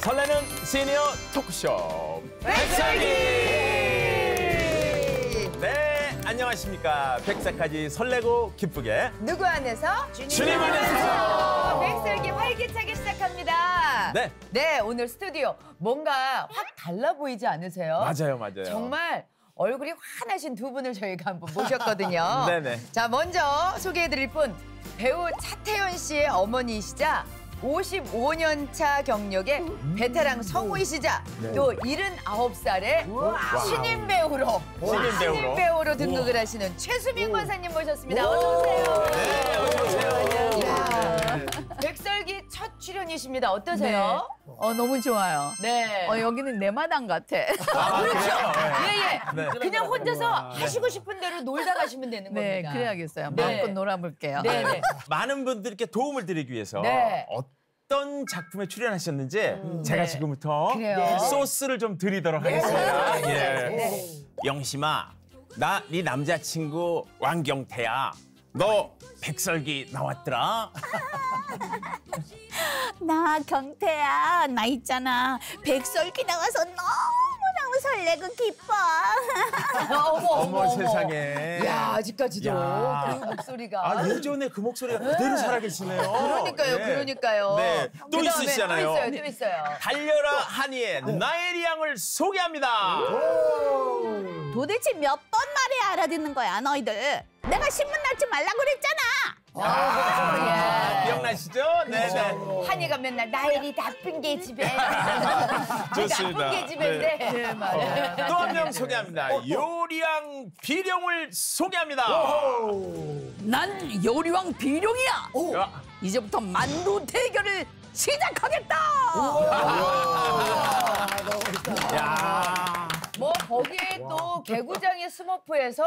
설레는 시니어 토크쇼 백설기. 네, 안녕하십니까. 100살까지 설레고 기쁘게 누구 안에서? 주님 안에서. 백설기 활기차게 시작합니다. 네. 네, 오늘 스튜디오 뭔가 확 달라 보이지 않으세요? 맞아요, 맞아요. 정말 얼굴이 환하신 두 분을 저희가 한번 모셨거든요. 네네. 자, 먼저 소개해드릴 분, 배우 차태현 씨의 어머니이시자 55년 차 경력의 베테랑 성우이시자 또 79살의 신인 배우로 등극을 하시는 최수민 권사님 모셨습니다. 어서 오세요. 네, 어서 오세요. 이야, 백설기 첫 출연이십니다. 어떠세요? 너무 좋아요. 네. 여기는 내 마당 같아. 그렇죠. 예. 네. 그냥 혼자서 하시고 싶은 대로 놀다 가시면 되는 네, 겁니다. 그래야겠어요. 네. 마음껏 놀아볼게요. 네. 많은 분들께 도움을 드리기 위해서 네. 어떤 작품에 출연하셨는지 제가 네. 지금부터 그래요. 소스를 좀 드리도록 하겠습니다. 예. 네. 영심아, 나 네 남자친구 왕경태야. 너 백설기 나왔더라? 나 경태야. 나 있잖아. 백설기 나와서 너무너무 설레고 기뻐. 어머 세상에. 야, 아직까지도 야. 그 목소리가. 예전에 그 목소리가 그대로 살아계시네요. 그러니까요, 네. 그러니까요. 네, 또 그다음에 있으시잖아요. 또 있어요. 달려라 한이의 나엘이 양을 소개합니다. 도대체 몇 번 말해야 알아듣는 거야, 너희들. 내가 신문 날지 말라 그랬잖아. 기억나시죠? 네네. 한이가 맨날 나일이 나쁜 게 집에. 좋습니다. 나쁜 게 집인데. 네, 맞아요. 또 한 명 소개합니다. 요리왕 비룡을 소개합니다. 난 요리왕 비룡이야. 야. 이제부터 만두 대결을 시작하겠다. 야. 뭐 거기에 또 개구장의 스머프에서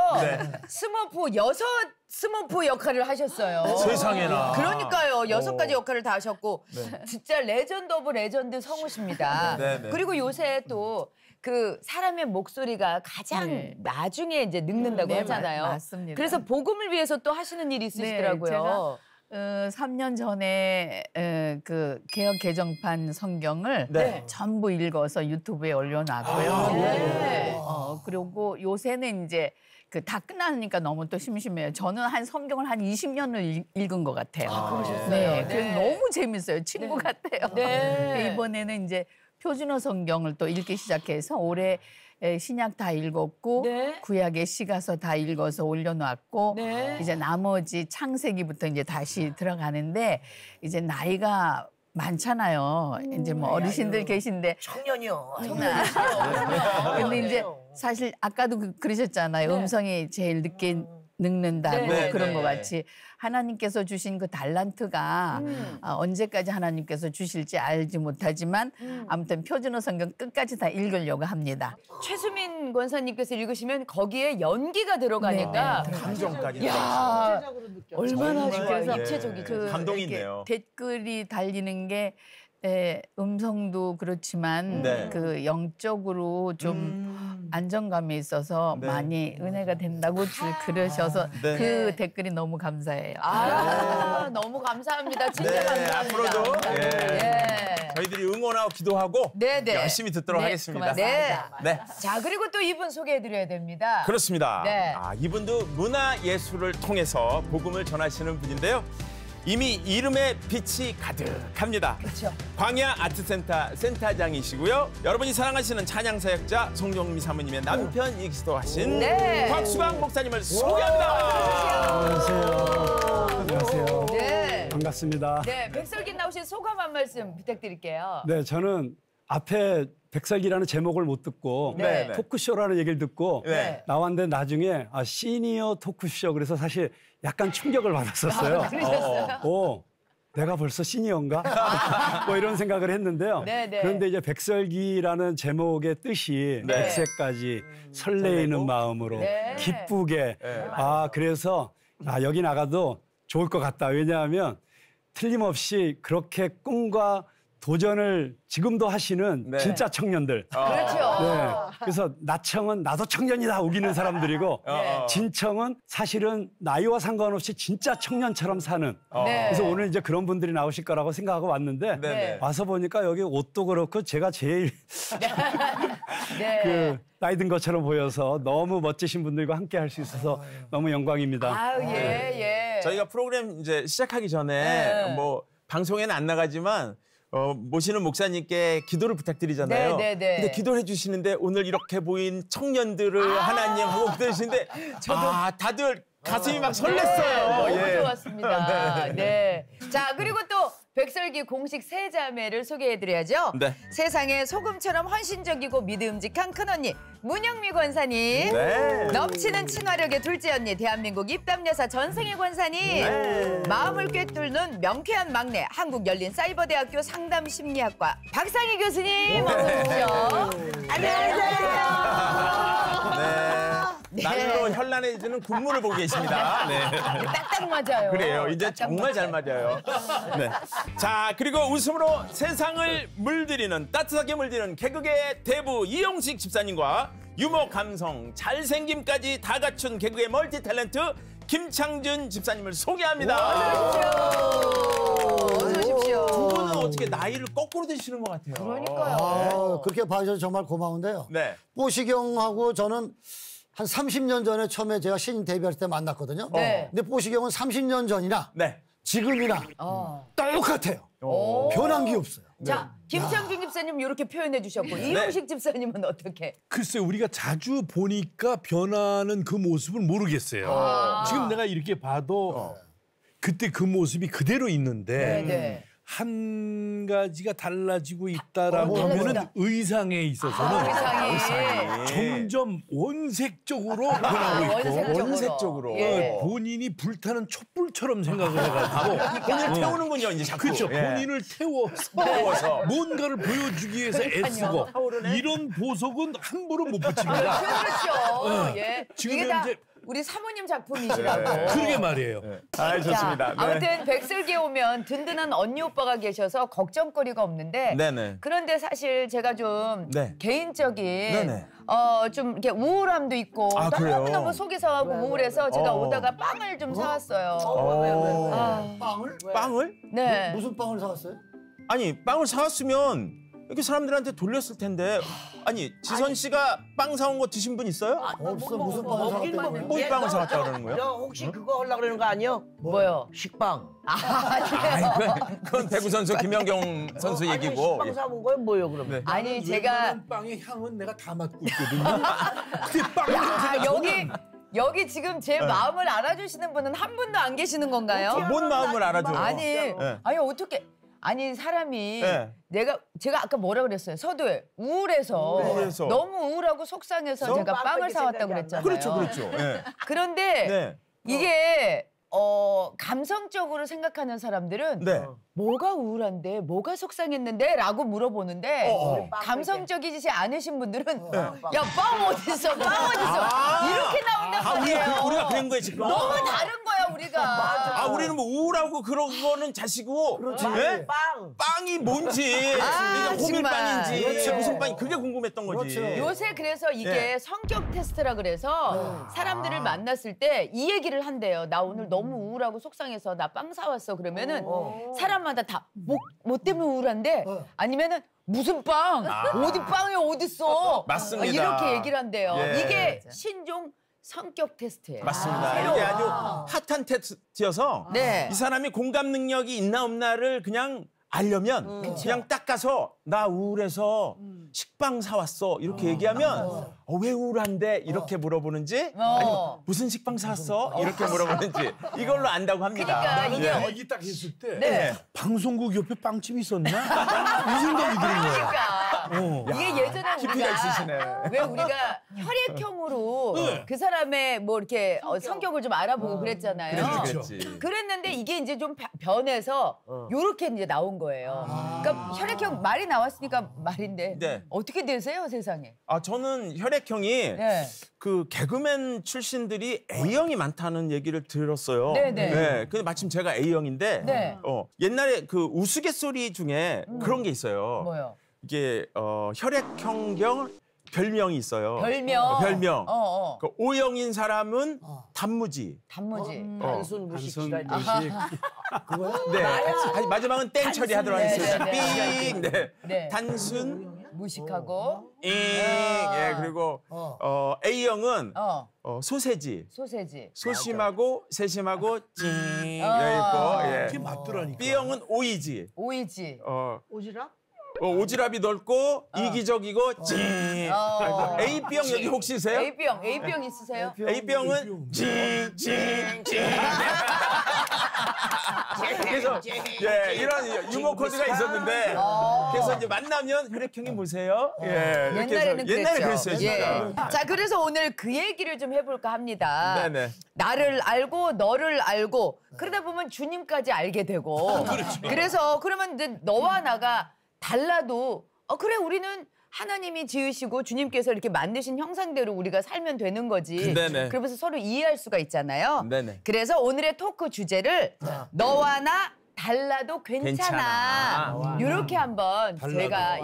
스머프 역할을 하셨어요. 세상에나. 그러니까요. 6가지 역할을 다 하셨고 진짜 레전드 오브 레전드 성우십니다. 네네. 그리고 요새 또 그 사람의 목소리가 가장 네. 나중에 이제 늙는다고 네, 하잖아요. 맞습니다. 그래서 복음을 위해서 또 하시는 일이 있으시더라고요. 제가 3년 전에 그 개혁 개정판 성경을 네. 전부 읽어서 유튜브에 올려놨고요. 네. 그리고 요새는 이제 그 다 끝나니까 너무 또 심심해요. 저는 한 성경을 한 20년을 읽은 것 같아요. 그러셨어요? 네, 네. 그래서 너무 재밌어요. 친구 같아요. 네. 이번에는 이제 표준어 성경을 또 읽기 시작해서 올해 신약 다 읽었고 네. 구약의 시가서 다 읽어서 올려놨고 네. 이제 나머지 창세기부터 이제 다시 들어가는데 이제 나이가 많잖아요. 이제 뭐 어르신들 계신데 청년이요. 근데 이제 사실 아까도 그러셨잖아요. 네. 음성이 제일 늦게 늙는다고 네, 그런 네. 것 같이 하나님께서 주신 그 달란트가 언제까지 하나님께서 주실지 알지 못하지만 아무튼 표준어 성경 끝까지 다 읽으려고 합니다. 최수민 권사님께서 읽으시면 거기에 연기가 들어가니까 감정까지. 야, 얼마나 정말, 좋아요. 예. 입체적이죠. 감동이 이렇게 있네요. 댓글이 달리는 게 음성도 그렇지만 네. 그 영적으로 좀 안정감이 있어서 네. 많이 은혜가 된다고 그러셔서 네. 그 댓글이 너무 감사해요. 너무 감사합니다. 진짜 네, 감사합니다. 앞으로도 저희들이 응원하고 기도하고 네, 네. 열심히 듣도록 네, 하겠습니다. 고맙습니다. 네. 네. 자, 그리고 또 이분 소개해드려야 됩니다. 그렇습니다. 네. 이분도 문화예술을 통해서 복음을 전하시는 분인데요. 이미 이름에 빛이 가득합니다. 그렇죠. 광야 아트센터 센터장이시고요. 여러분이 사랑하시는 찬양사역자 송정미 사모님의 남편이기도 하신 네. 곽수강 목사님을 소개합니다. 안녕하세요. 네. 반갑습니다. 네, 백설기 나오신 소감 한 말씀 부탁드릴게요. 네, 저는 앞에 백설기라는 제목을 못 듣고 네. 토크쇼라는 얘기를 듣고 네. 나왔는데 나중에 시니어 토크쇼 그래서 사실 약간 충격을 받았었어요. 내가 벌써 시니어인가? 뭐 이런 생각을 했는데요. 네, 네. 그런데 이제 백설기라는 제목의 뜻이 네. 100세까지 설레이는 설레고. 마음으로 네. 기쁘게 네. 그래서 여기 나가도 좋을 것 같다. 왜냐하면 틀림없이 그렇게 꿈과 도전을 지금도 하시는 네. 진짜 청년들. 그렇죠. 네. 그래서 나청은 나도 청년이다 우기는 사람들이고 어. 진청은 사실은 나이와 상관없이 진짜 청년처럼 사는. 네. 그래서 오늘 이제 그런 분들이 나오실 거라고 생각하고 왔는데 네. 와서 보니까 여기 옷도 그렇고 제가 제일 네. 그 나이 든 것처럼 보여서 너무 멋지신 분들과 함께 할 수 있어서 너무 영광입니다. 아유, 예, 예. 저희가 프로그램 이제 시작하기 전에 네. 뭐 방송에는 안 나가지만 모시는 목사님께 기도를 부탁드리잖아요. 네, 네, 네. 근데 기도를 해주시는데 오늘 이렇게 보인 청년들을 하나님 하고 기도해주시는데 다들 가슴이 막 설렜어요. 너무 예. 좋았습니다. 네. 자, 그리고 또 백설기 공식 세 자매를 소개해드려야죠. 네. 세상에 소금처럼 헌신적이고 믿음직한 큰언니 문영미 권사님. 네. 넘치는 친화력의 둘째 언니 대한민국 입담여사 전승희 권사님. 네. 마음을 꿰뚫는 명쾌한 막내 한국열린사이버대학교 상담심리학과 박상희 교수님 어서 오십시오. 안녕하세요. 네. 날로 현란해지는 군무를 보고 계십니다. 네. 딱딱 맞아요. 그래요. 이제 딱딱 정말 잘 맞아요. 네. 자, 그리고 웃음으로 세상을 물들이는 따뜻하게 물들이는 개그의 대부 이용식 집사님과 유머, 감성, 잘생김까지 다 갖춘 개그의 멀티 탤런트 김창준 집사님을 소개합니다. 어서 오십시오. 두 분은 어떻게 나이를 거꾸로 드시는 것 같아요. 그러니까요. 그렇게 봐주셔서 정말 고마운데요. 네. 뽀시경하고 저는 한 30년 전에 처음에 제가 신인 데뷔할 때 만났거든요. 네. 근데 뽀시경은 30년 전이나 네. 지금이나 똑같아요. 변한 게 없어요. 자, 김창준 집사님 이렇게 표현해 주셨고 이용식 집사님은 어떻게? 글쎄 우리가 자주 보니까 변하는 그 모습을 모르겠어요. 지금 내가 이렇게 봐도 그때 그 모습이 그대로 있는데 네. 한 가지가 달라지고 있다라고 하면은 달라진다. 의상에 있어서는 의상이 점점 원색적으로 변하고 있고 원색적으로. 예. 본인이 불타는 촛불처럼 생각을 해가지고 본인을 태우는군요, 이제 자꾸. 그렇죠. 예. 본인을 태워서 태워서. 뭔가를 보여주기 위해서 애쓰고 이런 보석은 함부로 못 붙입니다. 그렇죠. 예. 지금 이게 다 현재- 우리 사모님 작품이시라고. 그러게 말이에요. 아, 좋습니다. 자, 아무튼 백설기에 오면 든든한 언니 오빠가 계셔서 걱정거리가 없는데 네네. 그런데 사실 제가 좀 네. 개인적인 네네. 좀 이렇게 우울함도 있고 아, 그래요? 너무너무 속이 상하고 우울해서 제가 오다가 빵을 좀 사왔어요. 아, 빵을? 빵을? 네. 무슨 빵을 사왔어요? 아니, 빵을 사왔으면 이렇게 사람들한테 돌렸을 텐데. 아니, 지선 씨가 빵 사온 거 드신 분 있어요? 없어. 무슨 빵을 사왔다는 거예요? 뽀이빵을 사왔다 그러는 거예요? 너 혹시 그거 하려고 그러는 거 아니야? 뭐요? 식빵. 그건 배구 선수 김연경 선수 얘기고. 식빵 사온 거야 뭐예요 그러면? 네. 아니 제가 웬만한 빵의 향은 내가 다 맡고 있거든요. 근데 빵 야, 여기 지금 제 마음을 알아주시는 분은 한 분도 안 계시는 건가요? 뭔 마음을 알아줘? 아니 어떻게 아니 사람이 네. 제가 아까 뭐라 그랬어요? 서두에 우울해서 우울해서. 너무 우울하고 속상해서 제가 빵 빵을 밖에 사왔다고 생각이 안 그랬잖아요. 그렇죠, 그렇죠. 예. 그런데 네. 이게 감성적으로 생각하는 사람들은 네. 뭐가 우울한데 뭐가 속상했는데 라고 물어보는데 감성적이지 않으신 분들은 야 빵 어딨어 빵 어딨어 이렇게 나온단 말이에요. 우리가 그런 거예요, 지금. 너무 다른 거야 우리가. 아, 우리는 뭐 우울하고 그런 거는 자시고. 예? 빵. 빵이 뭔지. 아, 이게 호밀빵인지. 정말. 무슨 빵이 그게 궁금했던 거지. 그렇죠. 요새 그래서 이게 예. 성격 테스트라 그래서 사람들을 만났을 때 이 얘기를 한대요. 나 오늘 너무 우울하고 속상해서 나 빵 사왔어. 그러면은 사람마다 다 뭐 때문에 우울한데 아니면은 무슨 빵? 어디 빵이 어딨어? 맞습니다. 이렇게 얘기를 한대요. 예. 이게 신종 성격 테스트예요. 맞습니다. 이게 아주 핫한 테스트여서 네. 이 사람이 공감 능력이 있나 없나를 그냥 알려면 그냥 딱 가서 나 우울해서 식빵 사왔어 이렇게 얘기하면 왜 우울한데 이렇게 물어보는지 아니면 무슨 식빵 사왔어 이렇게 물어보는지 이걸로 안다고 합니다. 그러니까 이게 이 얘기 딱 했을 때 네. 방송국 옆에 빵집이 있었나? 이 생각이 드는 거야. 그러니까 이게 예전에 깊이가 있으시네. 왜 우리가 혈액형으로 그 사람의 뭐 이렇게 성격을 좀 알아보고 그랬잖아요. 그렇지. 그랬는데 이게 이제 좀 변해서 요렇게 이제 나온 거예요. 그러니까 혈액형 말이 나왔으니까 말인데 네. 어떻게 되세요 세상에? 아, 저는 혈액형이 네. 그 개그맨 출신들이 A형이 많다는 얘기를 들었어요. 네네. 네. 근데 마침 제가 A형인데 네. 옛날에 그 우스갯소리 중에 그런 게 있어요. 뭐요? 이게 혈액형경 별명이 있어요. 별명. 별명. 어. 그 O형인 사람은 단무지. 단무지. 단순 무식 단순 시간. 무식. 네. 아니, 마지막은 땡 처리하도록 하겠습니다. 네. 삥. 네. 네. 단순. 무식하고. 예, 그리고 A형은 소세지. 소세지. 소심하고 세심하고 찡 있고. 예. 그게 맞더라니까. B형은 오이지. 오이지. 오지랖? 오지랖이 넓고 이기적이고 찡. A병 여기 혹시 있어요? A병 있으세요? A병은 찡찡찡. 그래서 예, 이런 유머 코드가 있었는데 그래서 이제 만나면 혈액형이 뭐세요? 예, 이렇게 해서 옛날에는 옛날에 그랬죠. 그랬어요, 진짜. 자, 그래서 오늘 그 얘기를 좀 해볼까 합니다. 네네. 나를 알고 너를 알고 그러다 보면 주님까지 알게 되고. 그래서 그러면 이제 너와 나가 달라도 그래 우리는 하나님이 지으시고 주님께서 이렇게 만드신 형상대로 우리가 살면 되는 거지. 네네. 그러면서 서로 이해할 수가 있잖아요. 네네. 그래서 오늘의 토크 주제를 너와 나 달라도 괜찮아. 이렇게 한번 제가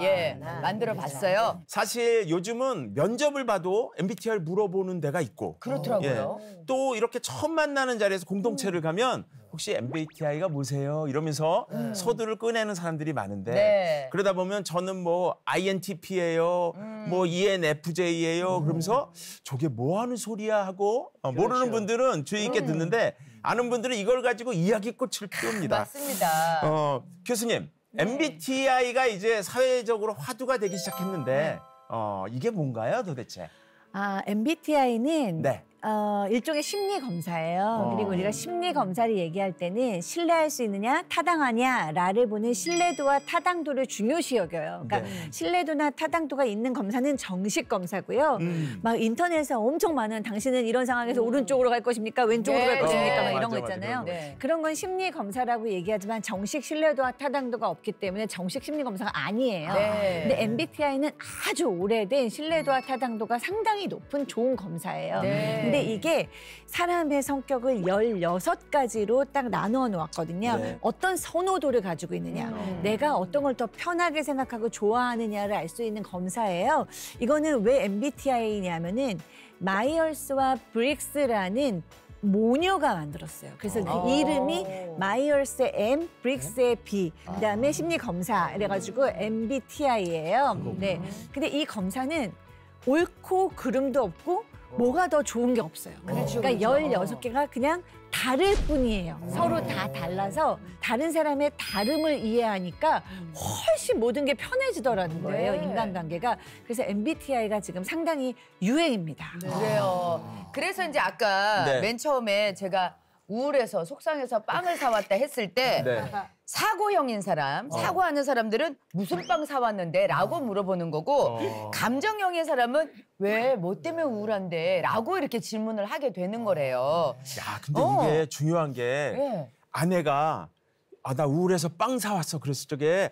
만들어 봤어요. 사실 요즘은 면접을 봐도 MBTI를 물어보는 데가 있고 그렇더라고요. 또 이렇게 처음 만나는 자리에서 공동체를 가면 혹시 MBTI가 뭐세요? 이러면서 서두를 꺼내는 사람들이 많은데 네. 그러다 보면 저는 뭐 INTP예요, 뭐 ENFJ예요. 그러면서 저게 뭐 하는 소리야 하고 모르는 분들은 주의 있게 듣는데 아는 분들은 이걸 가지고 이야기꽃을 피웁니다. 맞습니다. 교수님, MBTI가 이제 사회적으로 화두가 되기 시작했는데 이게 뭔가요, 도대체? MBTI는 네. 일종의 심리 검사예요. 그리고 우리가 심리 검사를 얘기할 때는 신뢰할 수 있느냐, 타당하냐를 보는 신뢰도와 타당도를 중요시 여겨요. 그러니까 신뢰도나 타당도가 있는 검사는 정식 검사고요. 막 인터넷에 엄청 많은 당신은 이런 상황에서 오른쪽으로 갈 것입니까, 왼쪽으로 갈 것입니까, 막 이런 거 있잖아요. 그런 건 심리 검사라고 얘기하지만 정식 신뢰도와 타당도가 없기 때문에 정식 심리 검사가 아니에요. 근데 MBTI는 아주 오래된 신뢰도와 타당도가 상당히 높은 좋은 검사예요. 근데 이게 사람의 성격을 16가지로 딱 나누어 놓았거든요. 어떤 선호도를 가지고 있느냐, 내가 어떤 걸 더 편하게 생각하고 좋아하느냐를 알 수 있는 검사예요. 이거는 왜 MBTI냐면은 마이얼스와 브릭스라는 모녀가 만들었어요. 그래서 그 이름이 마이얼스의 M, 브릭스의 B, 그다음에 심리 검사 이래가지고 MBTI예요. 네. 근데 이 검사는 옳고 그름도 없고 뭐가 더 좋은 게 없어요. 그러니까 16개가 그냥 다를 뿐이에요. 서로 다 달라서 다른 사람의 다름을 이해하니까 훨씬 모든 게 편해지더라는 거예요, 인간관계가. 그래서 MBTI가 지금 상당히 유행입니다. 그래요. 그래서 이제 아까 맨 처음에 제가 우울해서 속상해서 빵을 사왔다 했을 때 사고형인 사람, 사고하는 사람들은 무슨 빵 사왔는데? 라고 물어보는 거고 감정형인 사람은 왜, 뭐 때문에 우울한데? 라고 이렇게 질문을 하게 되는 거래요. 야, 근데 이게 중요한 게 아내가 나 우울해서 빵 사왔어. 그랬을 적에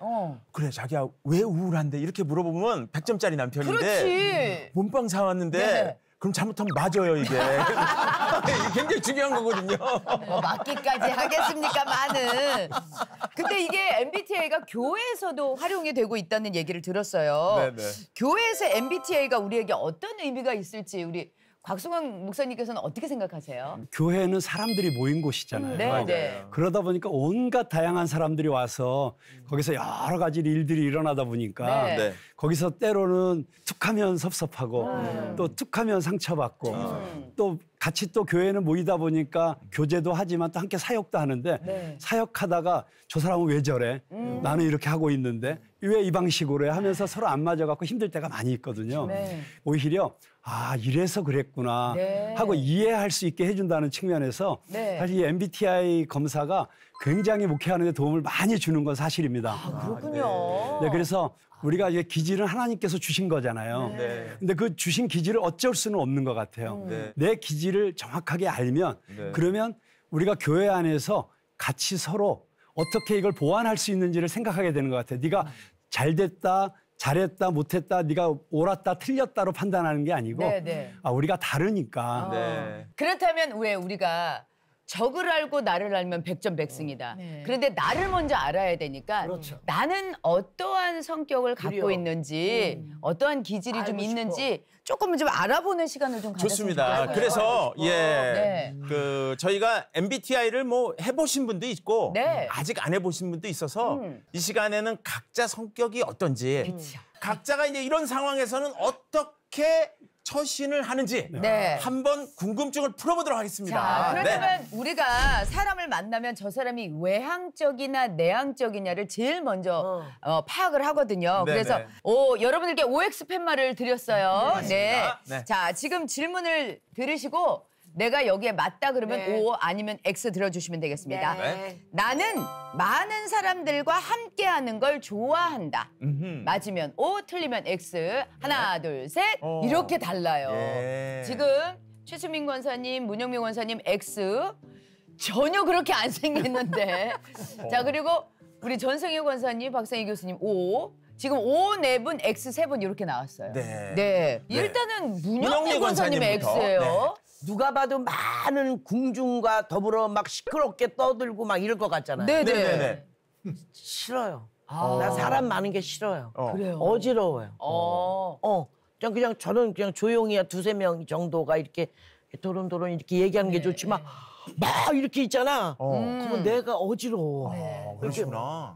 그래, 자기야 왜 우울한데? 이렇게 물어보면 100점짜리 남편인데 그렇지. 몸빵 사왔는데 그럼 잘못하면 맞아요, 이게. 이게 굉장히 중요한 거거든요. 맞기까지 하겠습니까만은. 근데 이게 MBTI가 교회에서도 활용이 되고 있다는 얘기를 들었어요. 교회에서 MBTI가 우리에게 어떤 의미가 있을지 우리 곽승환 목사님께서는 어떻게 생각하세요? 교회는 사람들이 모인 곳이잖아요. 그러다 보니까 온갖 다양한 사람들이 와서 거기서 여러 가지 일들이 일어나다 보니까 거기서 때로는 툭하면 섭섭하고 또 툭하면 상처받고 또 같이 또 교회는 모이다 보니까 교제도 하지만 또 함께 사역도 하는데 사역하다가 저 사람은 왜 저래? 나는 이렇게 하고 있는데 왜 이 방식으로 해? 하면서 서로 안 맞아갖고 힘들 때가 많이 있거든요. 오히려 이래서 그랬구나 하고 이해할 수 있게 해준다는 측면에서 사실 이 MBTI 검사가 굉장히 목회하는 데 도움을 많이 주는 건 사실입니다. 그렇군요. 그래서 우리가 이제 기질은 하나님께서 주신 거잖아요. 근데 그 주신 기질을 어쩔 수는 없는 것 같아요. 내 기질을 정확하게 알면 그러면 우리가 교회 안에서 같이 서로 어떻게 이걸 보완할 수 있는지를 생각하게 되는 것 같아요. 네가 잘 됐다, 잘했다 못했다 네가 옳았다 틀렸다로 판단하는 게 아니고 우리가 다르니까. 그렇다면 왜 우리가 적을 알고 나를 알면 백전백승이다. 그런데 나를 먼저 알아야 되니까 나는 어떠한 성격을 갖고 있는지 어떠한 기질이 좀 있는지 조금 좀 알아보는 시간을 좀 가졌으면 좋습니다. 좋겠어요. 그래서 그 저희가 MBTI를 뭐 해보신 분도 있고 아직 안 해보신 분도 있어서 이 시간에는 각자 성격이 어떤지 각자가 이제 이런 상황에서는 어떻게 처신을 하는지 한번 궁금증을 풀어보도록 하겠습니다. 자, 그렇다면 우리가 사람을 만나면 저 사람이 외향적이나 내향적이냐를 제일 먼저 파악을 하거든요. 그래서 여러분들께 OX 팻말을 드렸어요. 자, 지금 질문을 들으시고 내가 여기에 맞다 그러면 O 아니면 X 들어주시면 되겠습니다. 나는 많은 사람들과 함께하는 걸 좋아한다. 맞으면 O, 틀리면 X. 하나, 둘, 셋. 이렇게 달라요. 지금 최수민 권사님, 문영민 권사님 X. 전혀 그렇게 안 생겼는데. 자, 그리고 우리 전성희 권사님, 박상희 교수님 O. 지금 O 4분, X 3분 이렇게 나왔어요. 일단은 문영민 권사님 X예요. 누가 봐도 많은 궁중과 더불어 막 시끄럽게 떠들고 막 이럴 것 같잖아요. 싫어요. 나 사람 많은 게 싫어요. 그래요? 어지러워요. 저는 그냥 조용히 2-3명 정도가 이렇게 도론도론 이렇게 얘기하는 게 좋지만 막 이렇게 있잖아. 그러면 내가 어지러워. 그러시구나.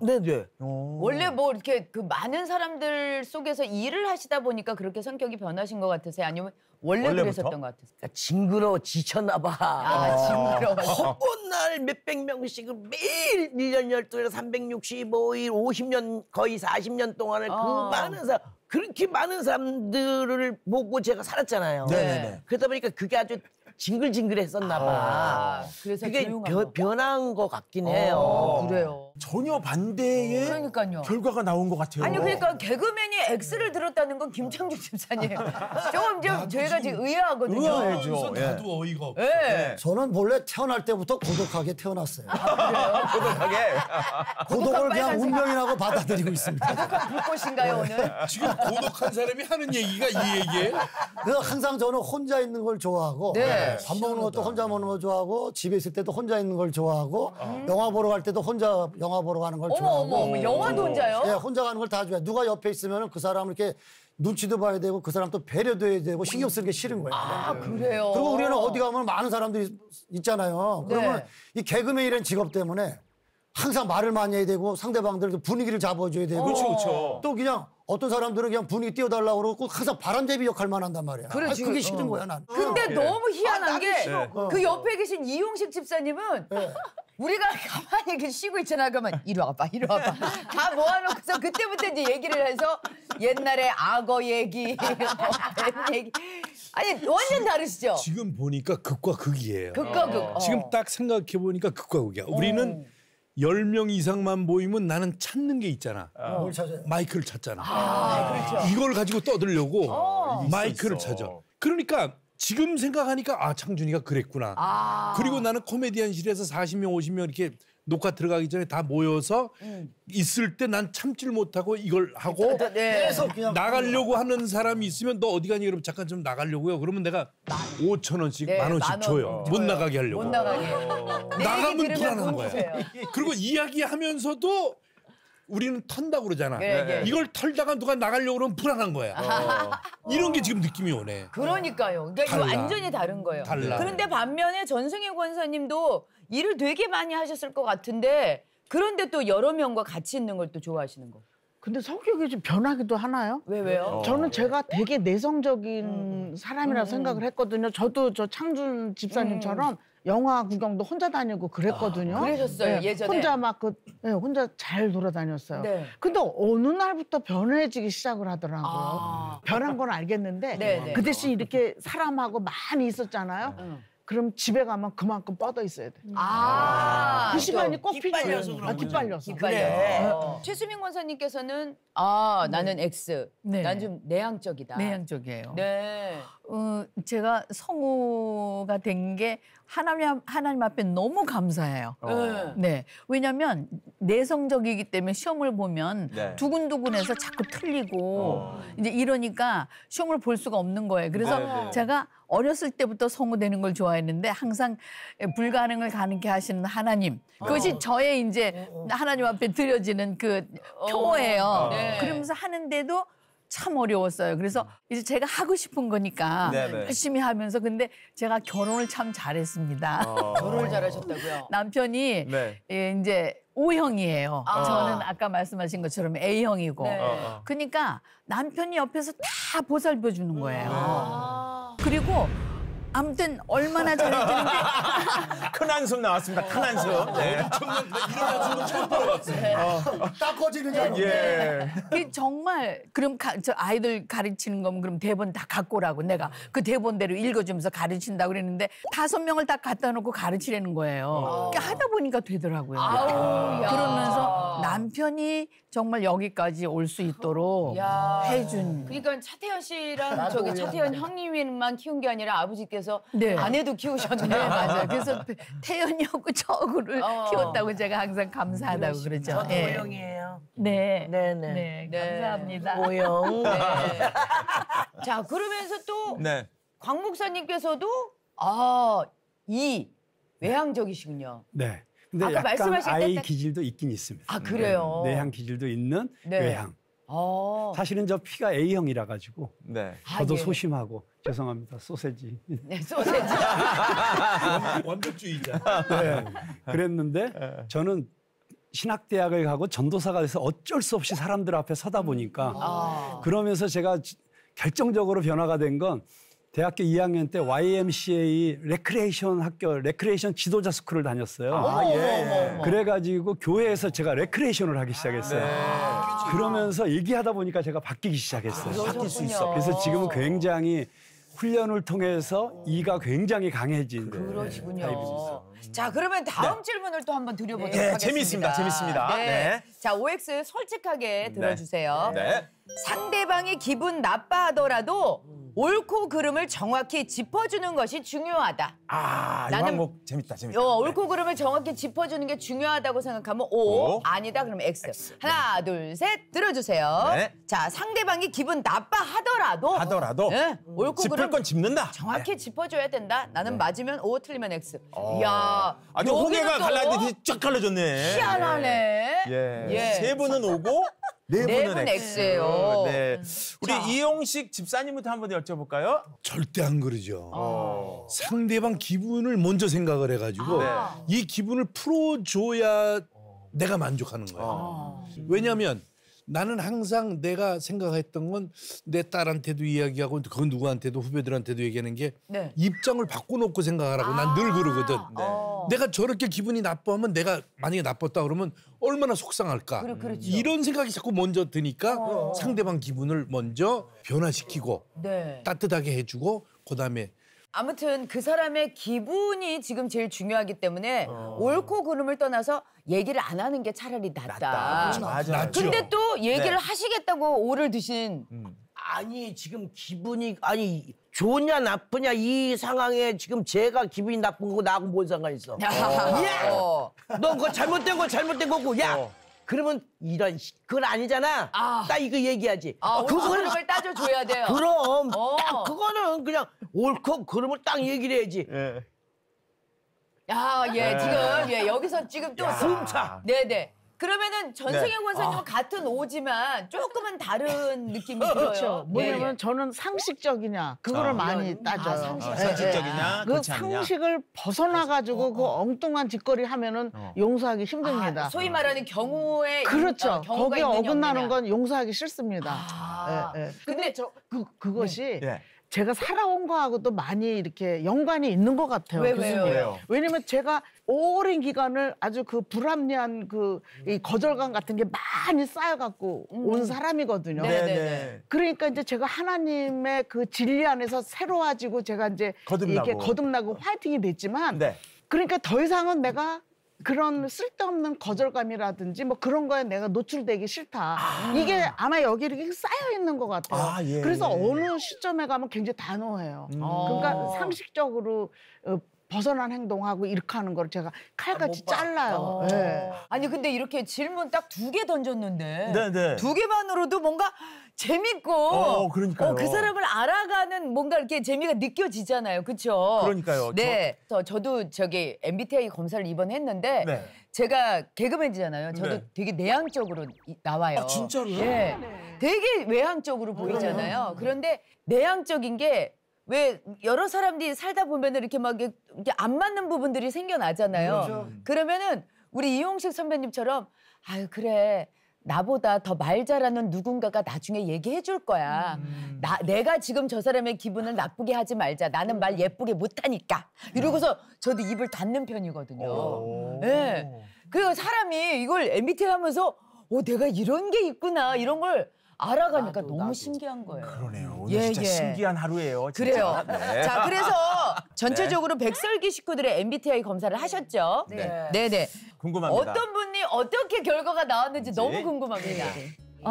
원래 뭐 이렇게 그 많은 사람들 속에서 일을 하시다 보니까 그렇게 성격이 변하신 것 같으세요? 아니면 원래 그랬었던 것 같으세요? 그러니까 징그러워 지쳤나 봐. 징그러워. 헛날 몇백 명씩을 매일 1년 12일 365일 50년 거의 40년 동안을 그렇게 많은 사람들을 보고 제가 살았잖아요. 그러다 보니까 그게 아주 징글징글했었나 봐. 그래서 그게 변한 것 같긴 해요. 그래요. 전혀 반대의 그러니까요. 결과가 나온 것 같아요. 아니 그러니까 개그맨이 X를 들었다는 건 김창중 집사님. 조금 좀 저희가 지금 의아하거든요. 의아해죠. 나도 어이가 없어. 저는 원래 태어날 때부터 고독하게 태어났어요. 고독하게. 고독을 그냥 운명이라고 받아들이고 있습니다. 고독한 불꽃인가요 오늘? 지금 고독한 사람이 하는 얘기가 이 얘기예요? 그래서 항상 저는 혼자 있는 걸 좋아하고 밥 먹는 것도 혼자 먹는 걸 좋아하고 집에 있을 때도 혼자 있는 걸 좋아하고 영화 보러 갈 때도 혼자 영화 보러 가는 걸 좋아하고 어머, 영화도 혼자요? 네, 혼자 가는 걸 다 좋아해요. 누가 옆에 있으면 그 사람을 이렇게 눈치도 봐야 되고 그 사람 또 배려도 해야 되고 신경 쓰는 게 싫은 거예요. 그래요? 그리고 우리는 어디 가면 많은 사람들이 있잖아요. 그러면 이 개그맨이라는 직업 때문에 항상 말을 많이 해야 되고 상대방들 분위기를 잡아줘야 되고 그렇죠. 또 그냥 어떤 사람들은 그냥 분위기 띄워달라고 그러고 항상 바람잡이 역할만 한단 말이야. 그게 싫은 거야 난. 근데 너무 희한한 게 그 옆에 계신 이용식 집사님은 우리가 가만히 이렇게 쉬고 있잖아. 그러면 이리 와봐. 다 모아놓고서 그때부터 이제 얘기를 해서 옛날에 악어 얘기, 뱀 얘기. 아니 완전 다르시죠? 지금 보니까 극과 극이에요. 극과 극. 지금 딱 생각해보니까 극과 극이야. 우리는 10명 이상만 모이면 나는 찾는 게 있잖아. 뭘 찾아요? 마이크를 찾잖아. 그렇죠. 이걸 가지고 떠들려고 마이크를 찾아. 그러니까 지금 생각하니까 창준이가 그랬구나. 그리고 나는 코미디언실에서 40명, 50명 이렇게 녹화 들어가기 전에 다 모여서 있을 때 난 참지를 못하고 이걸 하고 계속 그냥 나가려고 하는 사람이 있으면 너 어디 가니? 그러면 잠깐 좀 나가려고요. 그러면 내가 5,000원씩, 10,000원씩 줘요. 못 나가게 하려고. 못 나가게. 나가면 불안한 거야. 주세요. 그리고 이야기하면서도 우리는 턴다고 그러잖아. 이걸 털다가 누가 나가려고 그러면 불안한 거야. 이런 게 지금 느낌이 오네. 그러니까요. 그러니까 이거 완전히 다른 거예요. 그런데 반면에 전승희 권사님도 일을 되게 많이 하셨을 것 같은데 그런데 또 여러 명과 같이 있는 걸 또 좋아하시는 거. 근데 성격이 좀 변하기도 하나요? 왜요? 저는 제가 되게 내성적인 사람이라고 생각을 했거든요. 저도 저 창준 집사님처럼 영화 구경도 혼자 다니고 그랬거든요. 그러셨어요, 예전에? 혼자 혼자 잘 돌아다녔어요. 근데 어느 날부터 변해지기 시작을 하더라고요. 변한 건 알겠는데 그 대신 이렇게 사람하고 많이 있었잖아요. 그럼 집에 가면 그만큼 뻗어 있어야 돼. 그 시간이 꼭 필요해요. 기빨려서. 그래. 최수민 권사님께서는 나는 X. 난 좀 내향적이다. 내향적이에요. 네. 제가 성우가 된 게 하나님 앞에 너무 감사해요. 네. 왜냐하면 내성적이기 때문에 시험을 보면 네. 두근두근해서 자꾸 틀리고 이제 이러니까 시험을 볼 수가 없는 거예요. 그래서 제가 어렸을 때부터 성우되는 걸 좋아했는데 항상 불가능을 가능케 하시는 하나님. 그것이 저의 이제 하나님 앞에 드려지는 그 표어예요. 네. 그러면서 하는데도 참 어려웠어요. 그래서 이제 제가 하고 싶은 거니까 열심히 하면서 근데 제가 결혼을 참 잘했습니다. 결혼을 잘하셨다고요? 남편이 예, 이제 O형이에요. 저는 아까 말씀하신 것처럼 A형이고. 그러니까 남편이 옆에서 다 보살펴 주는 거예요. 그리고 아무튼 얼마나 잘해주는데 큰 한숨 나왔습니다. 큰 한숨. 네. 이런 한숨은 처음 들어봤어요. 딱 꺼지는 줄 알고. 예. 그 정말 그럼 저 아이들 가르치는 거면 그럼 대본 다 갖고 오라고 내가 그 대본대로 읽어주면서 가르친다고 그랬는데 5명을 다 갖다 놓고 가르치라는 거예요. 그러니까 하다 보니까 되더라고요. 그러면서 남편이 정말 여기까지 올 수 있도록 해준. 그러니까 차태현 씨랑 저기 차태현 형님만 키운 게 아니라 아버지께서 네. 아내도 키우셨네요. 네, 맞아요. 그래서 태연이하고 저구를 키웠다고 제가 항상 감사하다고 그러죠. 저도 예. O형이에요. 네. 네네. 감사합니다. O형. 자, 그러면서 또 네. 광 목사님께서도 외향적이시군요. 네. 근데 아까 약간 말씀하실 때 아이 딱- 기질도 있긴 있습니다. 아, 그래요? 내향 기질도 있는 외향. 사실은 저 피가 A형이라 가지고 네. 저도 예. 소심하고 죄송합니다. 소세지. 네, 소세지. 완벽주의자. 네. 그랬는데 저는 신학대학을 가고 전도사가 돼서 어쩔 수 없이 사람들 앞에 서다 보니까 그러면서 제가 결정적으로 변화가 된 건 대학교 2학년 때 YMCA 레크레이션 지도자 스쿨을 다녔어요. 그래가지고 교회에서 제가 레크레이션을 하기 시작했어요. 그러면서 얘기하다 보니까 제가 바뀌기 시작했어요. 바뀔 수 있어. 그래서 지금은 굉장히 훈련을 통해서 이가 굉장히 강해진 그러시군요. 타입입니다. 자, 그러면 다음 질문을 또 한번 드려보도록 하겠습니다. 재밌습니다. 재밌습니다. 네. 자, OX 솔직하게 들어주세요. 네. 상대방이 기분 나빠하더라도 옳고 그름을 정확히 짚어주는 것이 중요하다. 이 나는- 항목 재밌다. 재밌다. 옳고 그름을 정확히 짚어주는 게 중요하다고 생각하면 O, O. 아니다 그러면 X. 하나, 둘, 셋 들어주세요. 네. 자, 상대방이 기분 나빠하더라도 옳고 짚을 그름 건 짚는다. 정확히 짚어줘야 된다. 나는 맞으면 O, 틀리면 X. 이야, 아주 여기는 호개가 또 갈라지듯이 쫙 갈라졌네. 희한하네. 예. 세 분은 오고 네 네 분은 분 X. X예요. 네. 우리 자. 이용식 집사님부터 한번 여쭤볼까요? 절대 안 그러죠. 상대방 기분을 먼저 생각을 해가지고 이 기분을 풀어줘야 내가 만족하는 거예요. 왜냐하면 나는 항상 내가 생각했던 건 내 딸한테도 이야기하고 그 누구한테도 후배들한테도 얘기하는 게 네. 입장을 바꿔놓고 생각하라고 난 늘 그러거든. 내가 저렇게 기분이 나빠하면 내가 만약에 나빴다 그러면 얼마나 속상할까. 그렇죠. 이런 생각이 자꾸 먼저 드니까 상대방 기분을 먼저 변화시키고 네. 따뜻하게 해주고 그다음에 아무튼 그 사람의 기분이 지금 제일 중요하기 때문에 옳고 그름을 떠나서 얘기를 안 하는 게 차라리 낫다. 맞아. 낫죠. 근데 또 얘기를 네. 하시겠다고 오를 드신 아니 지금 기분이 좋냐 나쁘냐 이 상황에 지금 제가 기분이 나쁜 거고 나하고 뭔 상관 있어? 야, 너 그거 잘못된 거고 야. 그러면 그건 아니잖아. 딱 이거 얘기하지. 옳고 그름을 따져줘야 돼요. 그럼 딱 그거는 그냥 옳고 그름을 딱 얘기를 해야지. 지금 여기서 지금 또 숨차. 네네. 그러면은 전승현 권사님은 같은 오지만 조금은 다른 느낌이 들어요. 그렇죠. 뭐냐면 네. 저는 상식적이냐 그거를 많이 따져요. 상식적이냐, 그 그렇지 않느냐. 상식을 벗어나가지고 그 엉뚱한 짓거리 하면은 용서하기 힘듭니다. 소위 말하는 경우에 그렇죠. 경우가 거기에 있느냐, 어긋나는 없느냐. 건 용서하기 싫습니다. 근데 그것이 제가 살아온 거하고도 많이 이렇게 연관이 있는 것 같아요. 왜요? 왜냐면 제가 오랜 기간을 아주 그 불합리한 이 거절감 같은 게 많이 쌓여갖고 온 사람이거든요. 네네. 그러니까 이제 제가 하나님의 그 진리 안에서 새로워지고 제가 이제 이렇게 거듭나고 화이팅이 됐지만 그러니까 더 이상은 내가 그런 쓸데없는 거절감이라든지 뭐 그런 거에 내가 노출되기 싫다. 이게 아마 여기 이렇게 쌓여 있는 것 같아요. 그래서 어느 시점에 가면 굉장히 단호해요. 그러니까 상식적으로 벗어난 행동하고 이렇게 하는 걸 제가 칼같이 잘라요. 네. 아니 근데 이렇게 질문 딱 2개 던졌는데 네네. 2개만으로도 뭔가 재밌고 그러니까요. 그 사람을 알아가는 뭔가 이렇게 재미가 느껴지잖아요. 그렇죠? 그러니까요. 네. 저도 저기 MBTI 검사를 이번에 했는데 네. 제가 개그맨이잖아요. 저도 네. 되게 내향적으로 나와요. 아, 진짜로요? 네. 되게 외향적으로 보이잖아요. 그런데 내향적인 게 왜 여러 사람들이 살다 보면은 이렇게 막 이렇게 안 맞는 부분들이 생겨나잖아요. 그러면은 우리 이용식 선배님처럼 아유 그래 나보다 더 말 잘하는 누군가가 나중에 얘기해 줄 거야. 내가 지금 저 사람의 기분을 나쁘게 하지 말자. 나는 말 예쁘게 못하니까. 이러고서 저도 입을 닫는 편이거든요. 네. 그 사람이 이걸 MBTI 하면서 내가 이런 게 있구나 이런 걸 알아가니까 너무 신기한 거예요. 그러네요. 오늘 진짜 신기한 하루예요. 진짜. 그래요. 네. 자, 그래서 전체적으로 백설기 식구들의 MBTI 검사를 하셨죠? 네. 네네. 궁금합니다. 어떤 분이 어떻게 결과가 나왔는지 너무 궁금합니다.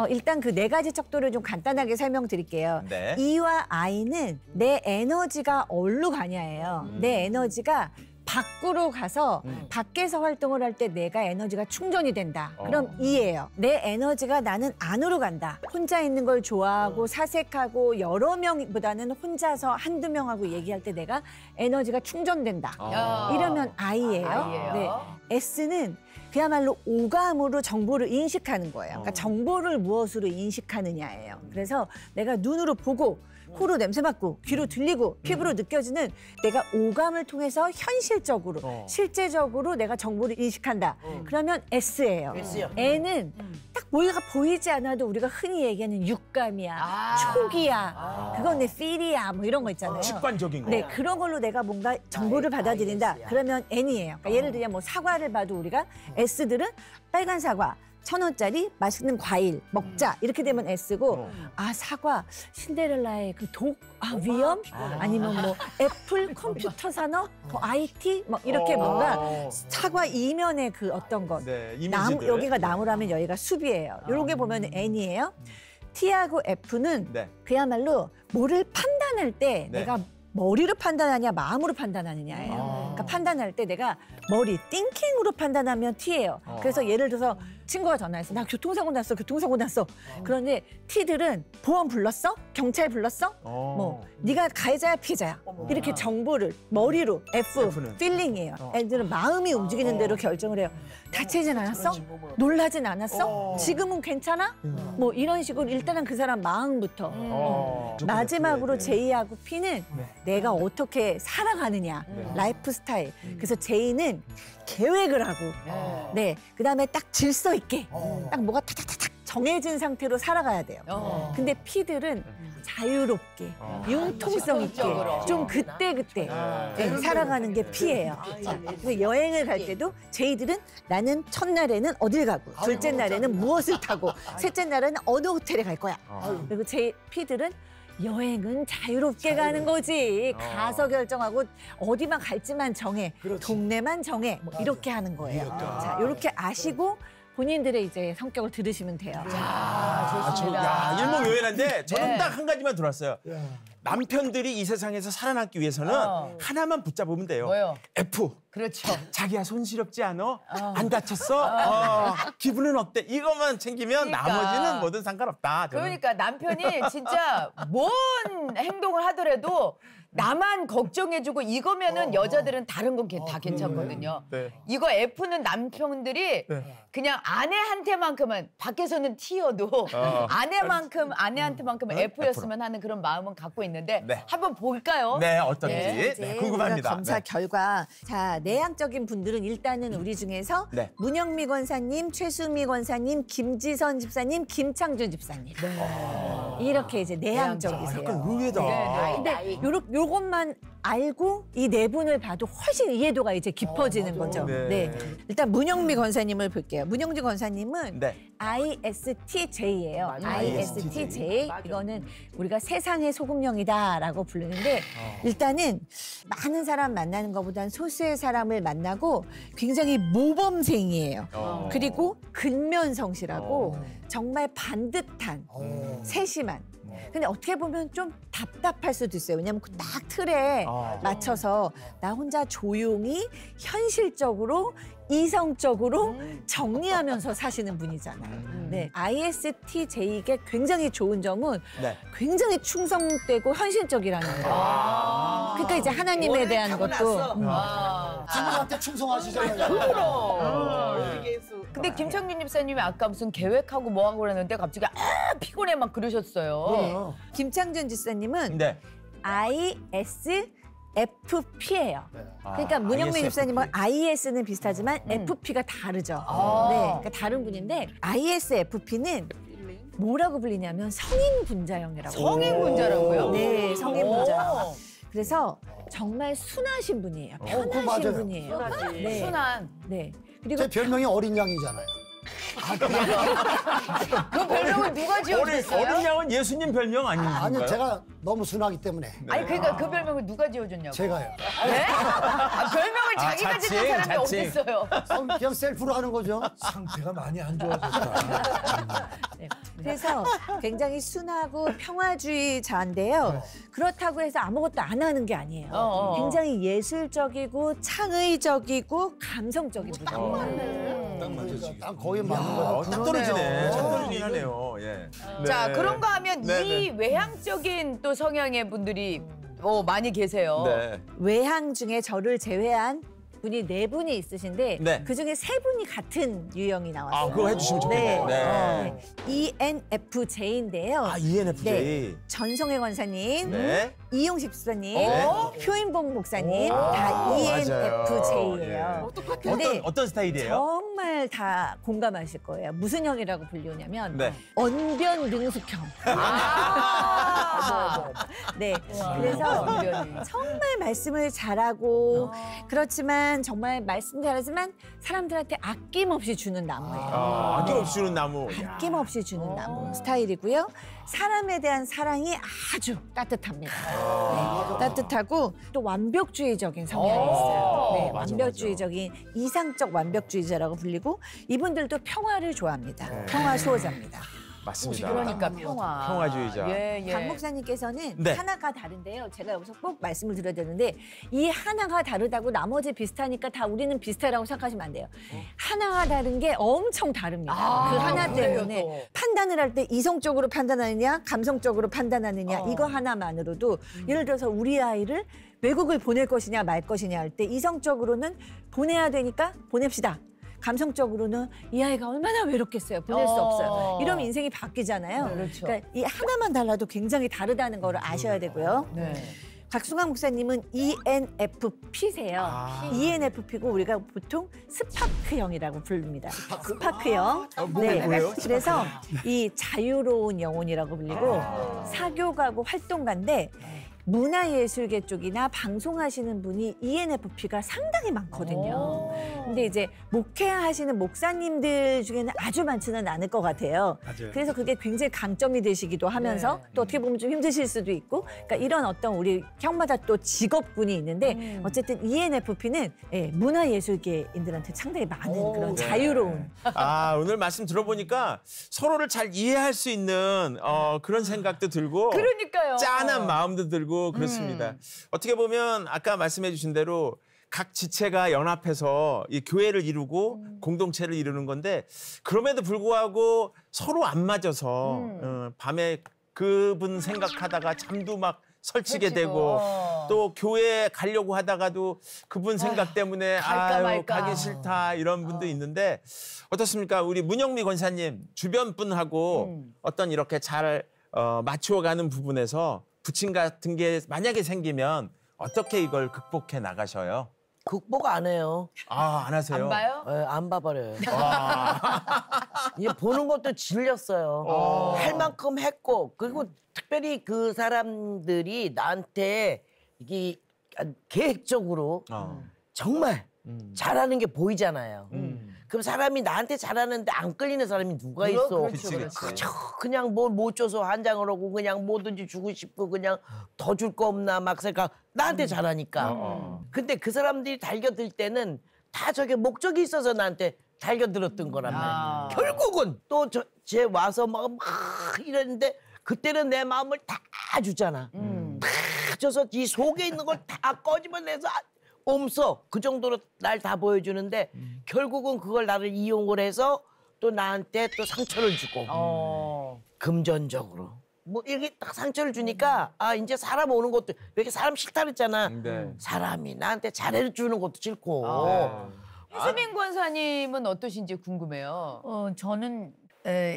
일단 그 4가지 척도를 좀 간단하게 설명드릴게요. 네. E와 I는 내 에너지가 어디로 가냐예요. 내 에너지가 밖으로 가서 밖에서 활동을 할 때 내가 에너지가 충전이 된다. 그럼 E예요. 내 에너지가 나는 안으로 간다. 혼자 있는 걸 좋아하고 사색하고 여러 명보다는 혼자서 한두 명하고 얘기할 때 내가 에너지가 충전된다. 이러면 I예요. 네. S는 그야말로 오감으로 정보를 인식하는 거예요. 그러니까 정보를 무엇으로 인식하느냐예요. 그래서 내가 눈으로 보고 코로 냄새 맡고 귀로 들리고 피부로 느껴지는 내가 오감을 통해서 현실적으로 실제적으로 내가 정보를 인식한다. 그러면 S예요. N은 딱 뭐가 보이지 않아도 우리가 흔히 얘기하는 육감이야, 촉이야, 그건 내 필이야 뭐 이런 거 있잖아요. 직관적인 거. 네, 그런 걸로 내가 뭔가 정보를 받아들인다. 그러면 N이에요. 그러니까 예를 들면 뭐 사과를 봐도 우리가 S들은 빨간 사과 1,000원짜리 맛있는 과일 먹자 이렇게 되면 S고 사과 신데렐라의 그 독 위험 아니면 뭐 애플 컴퓨터 산업 IT 뭐 이렇게 뭔가 사과 이면의 그 어떤 것 나무, 여기가 나무라면 여기가 숲이에요. 이런 게 보면 N이에요. T하고 F는 그야말로 뭐를 판단할 때 내가 머리로 판단하냐 마음으로 판단하느냐예요. 그러니까 판단할 때 내가 머리 띵킹으로 판단하면 T예요. 그래서 예를 들어서 친구가 전화해서 나 교통사고 났어. 그런데 T들은 보험 불렀어? 경찰 불렀어? 뭐 네가 가해자야 피해자야. 이렇게 정보를 머리로 F는 필링이에요. 애들은 마음이 움직이는 대로 결정을 해요. 다치진 않았어? 놀라진 않았어? 지금은 괜찮아? 뭐 이런 식으로 일단은 그 사람 마음부터 마지막으로 J하고 P는 내가 어떻게 살아가느냐 라이프 스타일. 그래서 J는 계획을 하고 그다음에 딱 질서 있게 딱 뭐가 탁탁탁 정해진 상태로 살아가야 돼요. 근데 P들은 자유롭게 융통성 있게 좀 그때그때 살아가는 게 P예요. 그래서 여행을 갈 때도 J들은 나는 첫날에는 어딜 가고 둘째 날에는 무엇을 타고 셋째 날에는 어느 호텔에 갈 거야. 그리고 P들은 여행은 자유롭게 가는 거지. 가서 결정하고 어디만 갈지만 정해. 동네만 정해. 뭐 이렇게 하는 거예요. 자, 이렇게 아시고 본인들의 이제 성격을 들으시면 돼요. 좋습니다. 일목요연한데 저는 딱 한 가지만 들었어요. 남편들이 이 세상에서 살아남기 위해서는 하나만 붙잡으면 돼요. 뭐요? F. 그렇죠. 자기야 손시렵지 않아? 안 다쳤어? 기분은 어때? 이것만 챙기면 나머지는 뭐든 상관없다. 저는. 그러니까 남편이 진짜 뭔 행동을 하더라도 나만 걱정해주고 이거면은 여자들은 다른 건 다 괜찮거든요. 이거 F는 남편들이 그냥 아내한테만큼은 밖에서는 T여도 아내한테만큼은 F였으면 하는 그런 마음은 갖고 있는데 한번 볼까요? 네, 어떤지 궁금합니다. 검사 결과. 자, 내향적인 분들은 일단은 우리 중에서 문영미 권사님, 최수미 권사님, 김지선 집사님, 김창준 집사님. 이렇게 이제 내향적이세요. 약간 의외다. 근데 요것만 알고 이 네 분을 봐도 훨씬 이해도가 이제 깊어지는 거죠. 일단 문영미 권사님을 볼게요. 문영미 권사님은 ISTJ예요. ISTJ. 이거는 우리가 세상의 소금령이다라고 부르는데 일단은 많은 사람 만나는 것보다는 소수의 사람을 만나고 굉장히 모범생이에요. 그리고 근면성실하고 정말 반듯한 세심한 근데 어떻게 보면 좀 답답할 수도 있어요. 왜냐면 그 딱 틀에 맞춰서 나 혼자 조용히 현실적으로 이성적으로 정리하면서 사시는 분이잖아요. 네, ISTJ에게 굉장히 좋은 점은 굉장히 충성되고 현실적이라는 거예요. 그러니까 이제 하나님에 대한 것도 하나님한테 충성하시잖아요. 근데 김창균 집사님이 아까 무슨 계획하고 뭐하고 그랬는데 갑자기 피곤해 막 그러셨어요. 김창준 집사님은 ISFP예요. 그러니까 문영민 집사님은 IS는 비슷하지만 FP가 다르죠. 네, 그러니까 다른 분인데 ISFP는 뭐라고 불리냐면 성인 분자형이라고. 성인 분자라고요? 네, 성인 분자형. 그래서 정말 순하신 분이에요. 편하신 분이에요. 네. 순한. 네. 그리고 제 별명이 어린 양이잖아요. 그 별명을 누가 지어줬어요? 어린 양은 예수님 별명 아닌가요? 아니요, 제가 너무 순하기 때문에. 아니 그러니까 그 별명을 누가 지어줬냐고. 제가요. 네? 별명을 자기가 짓는 사람이 어디 있어요? 그냥 셀프로 하는 거죠. 상태가 많이 안 좋아졌다. 네. 그래서 굉장히 순하고 평화주의자인데요. 그렇다고 해서 아무것도 안 하는 게 아니에요. 굉장히 예술적이고 창의적이고 감성적인 분이에요. 딱 맞아. 딱 거기 맞는 거예요. 딱 떨어지네. 딱 떨어지긴 하네요. 예. 자, 그런가 하면 이 외향적인 또 성향의 분들이 많이 계세요. 네. 외향 중에 저를 제외한 분이 4분이 있으신데 그중에 3분이 같은 유형이 나왔어요. 그거 해주시면 좋겠네요. 네. ENFJ인데요. ENFJ. 네. 전성애 권사님, 이용식 집사님, 표인봉 목사님 다 ENFJ예요. 어떤 스타일이에요? 정말 다 공감하실 거예요. 무슨 형이라고 불리냐면 언변 능숙형. 네. 그래서 정말 말씀을 잘하고 그렇지만 정말 말씀 잘하지만 사람들한테 아낌없이 주는 나무예요. 아낌없이 주는 나무. 아낌없이 주는 나무 스타일이고요. 사람에 대한 사랑이 아주 따뜻합니다. 네, 따뜻하고 또 완벽주의적인 성향이 있어요. 네, 완벽주의적인 이상적 완벽주의자라고 불리고 이분들도 평화를 좋아합니다. 평화 수호자입니다. 맞습니다. 그러니까 평화주의자. 강 목사님께서는 하나가 다른데요. 제가 여기서 꼭 말씀을 드려야 되는데 이 하나가 다르다고 나머지 비슷하니까 다 우리는 비슷하다고 생각하시면 안 돼요. 하나가 다른 게 엄청 다릅니다. 그 하나 때문에 판단을 할 때 이성적으로 판단하느냐 감성적으로 판단하느냐 이거 하나만으로도 예를 들어서 우리 아이를 외국을 보낼 것이냐 말 것이냐 할 때 이성적으로는 보내야 되니까 보냅시다. 감성적으로는 이 아이가 얼마나 외롭겠어요. 보낼 수 없어요. 이러면 인생이 바뀌잖아요. 그렇죠. 그러니까 이 하나만 달라도 굉장히 다르다는 걸 아셔야 되고요. 박승환 목사님은 ENFP세요. ENFP고 우리가 보통 스파크형이라고 부릅니다. 스파크형. 뭐예요? 그래서 이 자유로운 영혼이라고 불리고 사교가고 활동가인데 문화예술계 쪽이나 방송하시는 분이 ENFP가 상당히 많거든요. 근데 이제 목회하시는 목사님들 중에는 아주 많지는 않을 것 같아요. 맞아요. 그래서 그게 굉장히 강점이 되시기도 하면서 또 어떻게 보면 좀 힘드실 수도 있고 그러니까 이런 어떤 우리 형마다 또 직업군이 있는데 어쨌든 ENFP는 문화예술계인들한테 상당히 많은 그런 자유로운 오늘 말씀 들어보니까 서로를 잘 이해할 수 있는 그런 생각도 들고 그러니까요. 짠한 마음도 들고 그렇습니다. 어떻게 보면 아까 말씀해 주신 대로 각 지체가 연합해서 이 교회를 이루고 공동체를 이루는 건데 그럼에도 불구하고 서로 안 맞아서 밤에 그분 생각하다가 잠도 막 설치게 되고 또 교회 가려고 하다가도 그분 생각 때문에 가기 싫다 이런 분도 있는데 어떻습니까? 우리 문영미 권사님 주변 분하고 어떤 이렇게 잘 맞추어가는 부분에서 부침 같은 게 만약에 생기면 어떻게 이걸 극복해 나가셔요? 극복 안 해요. 안 하세요? 안 봐요? 네, 안 봐버려요. 이제 보는 것도 질렸어요. 할 만큼 했고 그리고 특별히 그 사람들이 나한테 이게 계획적으로 정말 잘하는 게 보이잖아요. 그럼 사람이 나한테 잘하는데 안 끌리는 사람이 누가 있어? 그냥 뭘 못 줘서 한장을 하고 그냥 뭐든지 주고 싶고 그냥 더 줄 거 없나 막 생각. 나한테 잘하니까. 근데 그 사람들이 달겨들 때는 다 저게 목적이 있어서 나한테 달겨들었던 거란 말이야. 결국은 또 쟤 와서 막 이랬는데 그때는 내 마음을 다 주잖아. 다 줘서 이 속에 있는 걸 다 꺼집어내서 없어. 그 정도로 날 다 보여주는데 결국은 그걸 나를 이용을 해서 또 나한테 또 상처를 주고 금전적으로. 뭐 이렇게 딱 상처를 주니까 아 이제 사람 오는 것도 이렇게 사람 싫다 그랬잖아. 사람이 나한테 잘해주는 것도 싫고. 유수민 권사님은 어떠신지 궁금해요. 저는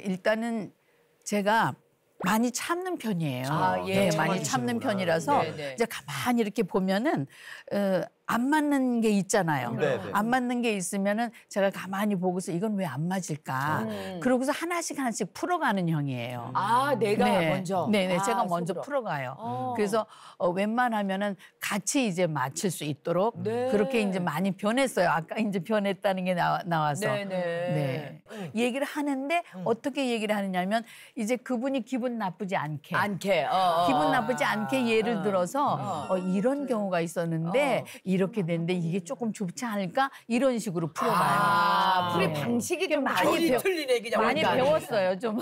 일단은 제가 많이 참는 편이에요. 많이 참는 편이라서 이제 가만히 이렇게 보면은 안 맞는 게 있잖아요. 안 맞는 게 있으면은 제가 가만히 보고서 이건 왜 안 맞을까? 그러고서 하나씩 풀어가는 형이에요. 내가 먼저. 네네, 제가 먼저 풀어가요. 그래서 웬만하면은 같이 이제 맞출 수 있도록 그렇게 이제 많이 변했어요. 아까 이제 변했다는 게 나와서. 네. 얘기를 하는데 어떻게 얘기를 하느냐면 이제 그분이 기분 나쁘지 않게. 기분 나쁘지 않게 예를 들어서 이런 경우가 있었는데 이렇게 됐는데 이게 조금 좁지 않을까? 이런 식으로 풀어가요. 풀이 방식이 좀 많이 틀린 얘기냐. 많이 배웠어요, 좀.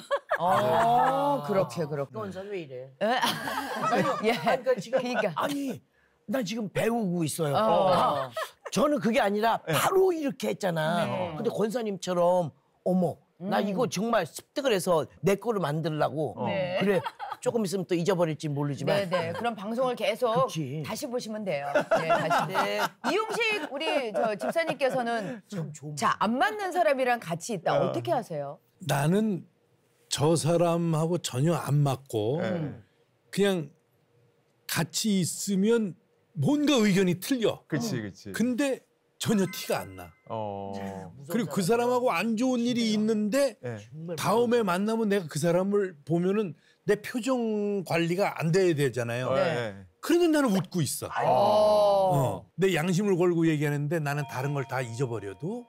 그렇게. 원산 왜 이래? 그러니까 지금 아니 나 지금 배우고 있어요. 저는 그게 아니라 바로 이렇게 했잖아. 근데 권사님처럼 어머 나 이거 정말 습득을 해서 내 거를 만들려고 그래 조금 있으면 또 잊어버릴지 모르지만 그럼 방송을 계속 다시 보시면 돼요. 다시. 이용식 우리 집사님께서는 자, 안 맞는 사람이랑 같이 있다 어떻게 하세요? 나는 저 사람하고 전혀 안 맞고 그냥 같이 있으면 뭔가 의견이 틀려. 그렇지. 근데 전혀 티가 안 나. 그리고 그 사람하고 안 좋은 일이 있는데 다음에 만나면 내가 그 사람을 보면은 내 표정 관리가 안 돼야 되잖아요. 그런데 나는 웃고 있어. 내 양심을 걸고 얘기하는데 나는 다른 걸 다 잊어버려도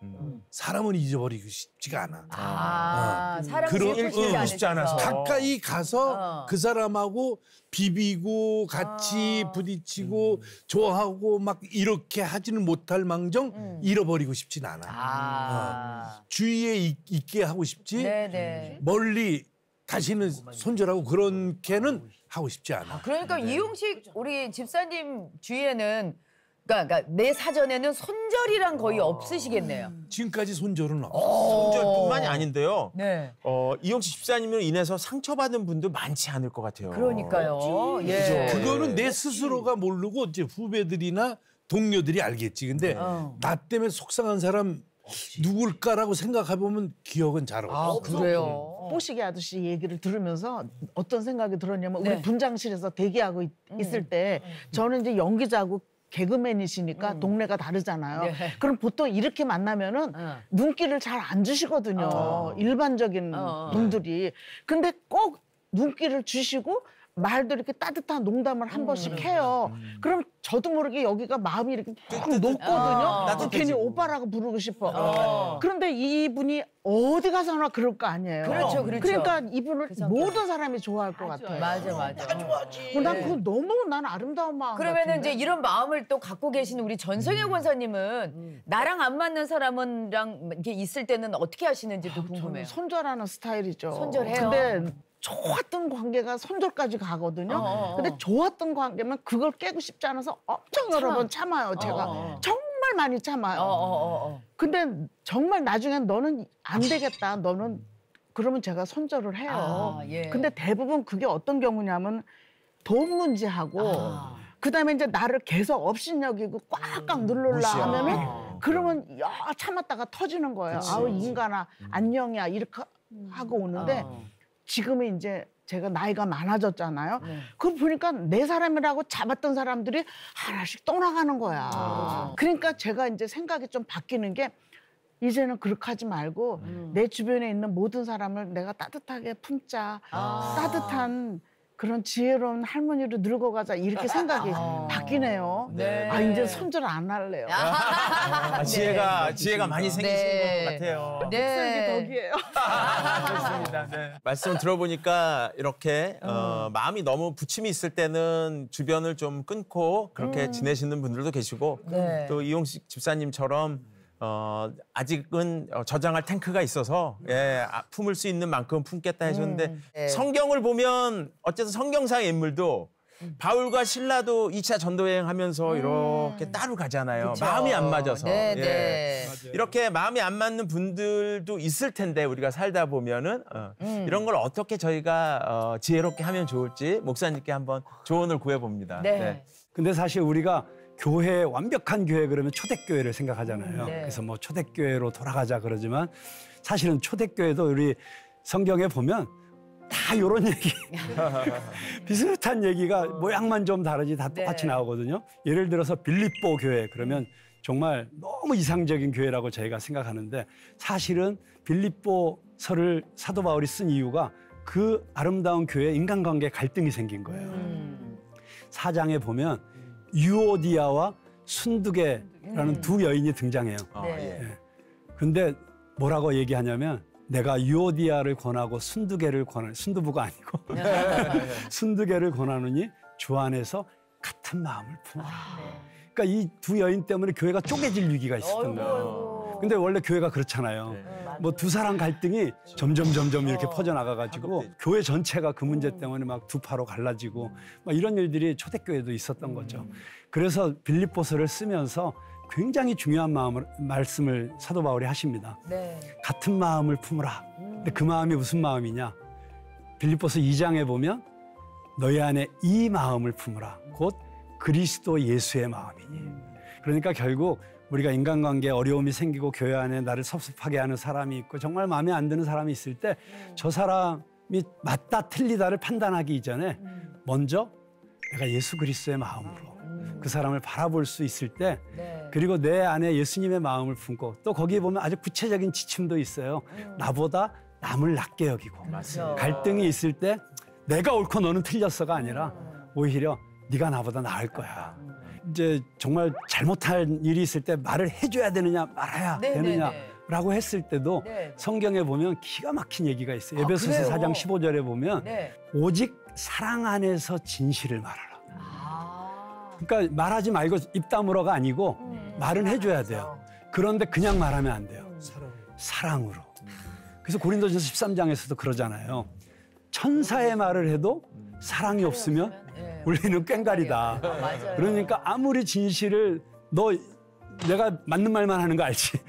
사람은 잊어버리고 싶지가 않아. 사람은 잊고 싶지 않아서. 가까이 가서 그 사람하고 비비고 같이 부딪히고 좋아하고 막 이렇게 하지는 못할 망정 잃어버리고 싶진 않아. 주위에 있게 하고 싶지 멀리 다시는 손절하고 그렇게는 하고 싶지 않아. 그러니까 이용식 우리 집사님 주위에는 그러니까 내 사전에는 손절이란 거의 없으시겠네요. 지금까지 손절은 없어. 손절뿐만이 아닌데요. 이용식 집사님으로 인해서 상처받은 분도 많지 않을 것 같아요. 그러니까요. 그거는 내 스스로가 모르고 이제 후배들이나 동료들이 알겠지. 근데 나 때문에 속상한 사람 누굴까라고 생각해보면 기억은 잘 없어. 그래요? 뽀시기 아저씨 얘기를 들으면서 어떤 생각이 들었냐면 우리 분장실에서 대기하고 있을 때 저는 이제 연기자고 개그맨이시니까 동네가 다르잖아요. 그럼 보통 이렇게 만나면은 눈길을 잘 안 주시거든요. 일반적인 분들이. 근데 꼭 눈길을 주시고 말도 이렇게 따뜻한 농담을 한 번씩 해요. 그럼 저도 모르게 여기가 마음이 이렇게 푹 녹거든요. 괜히 오빠라고 부르고 싶어. 그런데 이분이 어디 가서나 그럴 거 아니에요. 그렇죠. 그러니까 이분을 모든 사람이 좋아할 것 같아요. 맞아. 다 좋아하지. 난 그거 너무 난 아름다운 마음. 그러면은 이제 이런 마음을 또 갖고 계시는 우리 전성현 권사님은 나랑 안 맞는 사람은랑 이렇게 있을 때는 어떻게 하시는지도 궁금해요. 손절하는 스타일이죠. 손절해요. 근데 좋았던 관계가 손절까지 가거든요. 근데 좋았던 관계면 그걸 깨고 싶지 않아서 엄청 여러 번 참아요. 제가 정말 많이 참아요. 근데 정말 나중엔 너는 안 되겠다. 너는 그러면 제가 손절을 해요. 근데 대부분 그게 어떤 경우냐면 돈 문제하고 그다음에 이제 나를 계속 업신여기고 꽉꽉 누르려 하면은 그러면 참았다가 터지는 거예요. 아우 인간아 안녕이야 이렇게 하고 오는데 지금은 이제 제가 나이가 많아졌잖아요. 그거 보니까 내 사람이라고 잡았던 사람들이 하나씩 떠나가는 거야. 그러니까 제가 이제 생각이 좀 바뀌는 게 이제는 그렇게 하지 말고 내 주변에 있는 모든 사람을 내가 따뜻하게 품자. 따뜻한 그런 지혜로운 할머니로 늙어가자 이렇게 생각이 바뀌네요. 이제 손절 안 할래요. 지혜가 많이 생기신 것 같아요. 네. 덕이에요. 좋습니다. 말씀 들어보니까 이렇게 마음이 너무 부침이 있을 때는 주변을 좀 끊고 그렇게 지내시는 분들도 계시고 또 이용식 집사님처럼 아직은 저장할 탱크가 있어서 품을 수 있는 만큼 품겠다 해줬는데 성경을 보면 어쨌든 성경상의 인물도 바울과 실라도 2차 전도 여행하면서 이렇게 따로 가잖아요. 그쵸. 마음이 안 맞아서. 이렇게 마음이 안 맞는 분들도 있을 텐데 우리가 살다 보면은 이런 걸 어떻게 저희가 지혜롭게 하면 좋을지 목사님께 한번 조언을 구해봅니다. 근데 사실 우리가 교회, 완벽한 교회 그러면 초대교회를 생각하잖아요. 그래서 뭐 초대교회로 돌아가자 그러지만 사실은 초대교회도 우리 성경에 보면 다 이런 얘기 비슷한 얘기가 모양만 좀 다르지 다 똑같이 나오거든요. 예를 들어서 빌립보 교회 그러면 정말 너무 이상적인 교회라고 저희가 생각하는데 사실은 빌립보서를 사도 바울이 쓴 이유가 그 아름다운 교회에 인간관계 갈등이 생긴 거예요. 4장에 보면 유오디아와 순두개라는 두 여인이 등장해요. 근데 뭐라고 얘기하냐면 내가 유오디아를 권하고 순두개를 권하는 순두부가 아니고 순두개를 권하느니 주 안에서 같은 마음을 품어라. 그러니까 이 두 여인 때문에 교회가 쪼개질 위기가 있었던 거예요. 근데 원래 교회가 그렇잖아요. 뭐 두 사람 갈등이 점점 이렇게 퍼져나가가지고 교회 전체가 그 문제 때문에 막 두 파로 갈라지고 막 이런 일들이 초대교회도 있었던 거죠. 그래서 빌립보서를 쓰면서 굉장히 중요한 말씀을 사도 바울이 하십니다. 같은 마음을 품으라. 근데 그 마음이 무슨 마음이냐? 빌립보서 2장에 보면 너희 안에 이 마음을 품으라. 곧 그리스도 예수의 마음이니. 그러니까 결국 우리가 인간관계에 어려움이 생기고 교회 안에 나를 섭섭하게 하는 사람이 있고 정말 마음에 안 드는 사람이 있을 때 저 사람이 맞다 틀리다를 판단하기 이전에 먼저 내가 예수 그리스도의 마음으로 그 사람을 바라볼 수 있을 때 그리고 내 안에 예수님의 마음을 품고 또 거기에 보면 아주 구체적인 지침도 있어요. 나보다 남을 낮게 여기고 갈등이 있을 때 내가 옳고 너는 틀렸어가 아니라 오히려 네가 나보다 나을 거야. 이제 정말 잘못한 일이 있을 때 말을 해줘야 되느냐 말아야 되느냐라고 했을 때도 성경에 보면 기가 막힌 얘기가 있어요. 에베소서 4장 15절에 보면 오직 사랑 안에서 진실을 말하라. 그러니까 말하지 말고 입 다물어가 아니고 말은 해줘야 돼요. 그런데 그냥 말하면 안 돼요. 사랑으로. 그래서 고린도전서 13장에서도 그러잖아요. 천사의 말을 해도 사랑이 없으면 우리는 꽹가리다. 그러니까 아무리 진실을 내가 맞는 말만 하는 거 알지?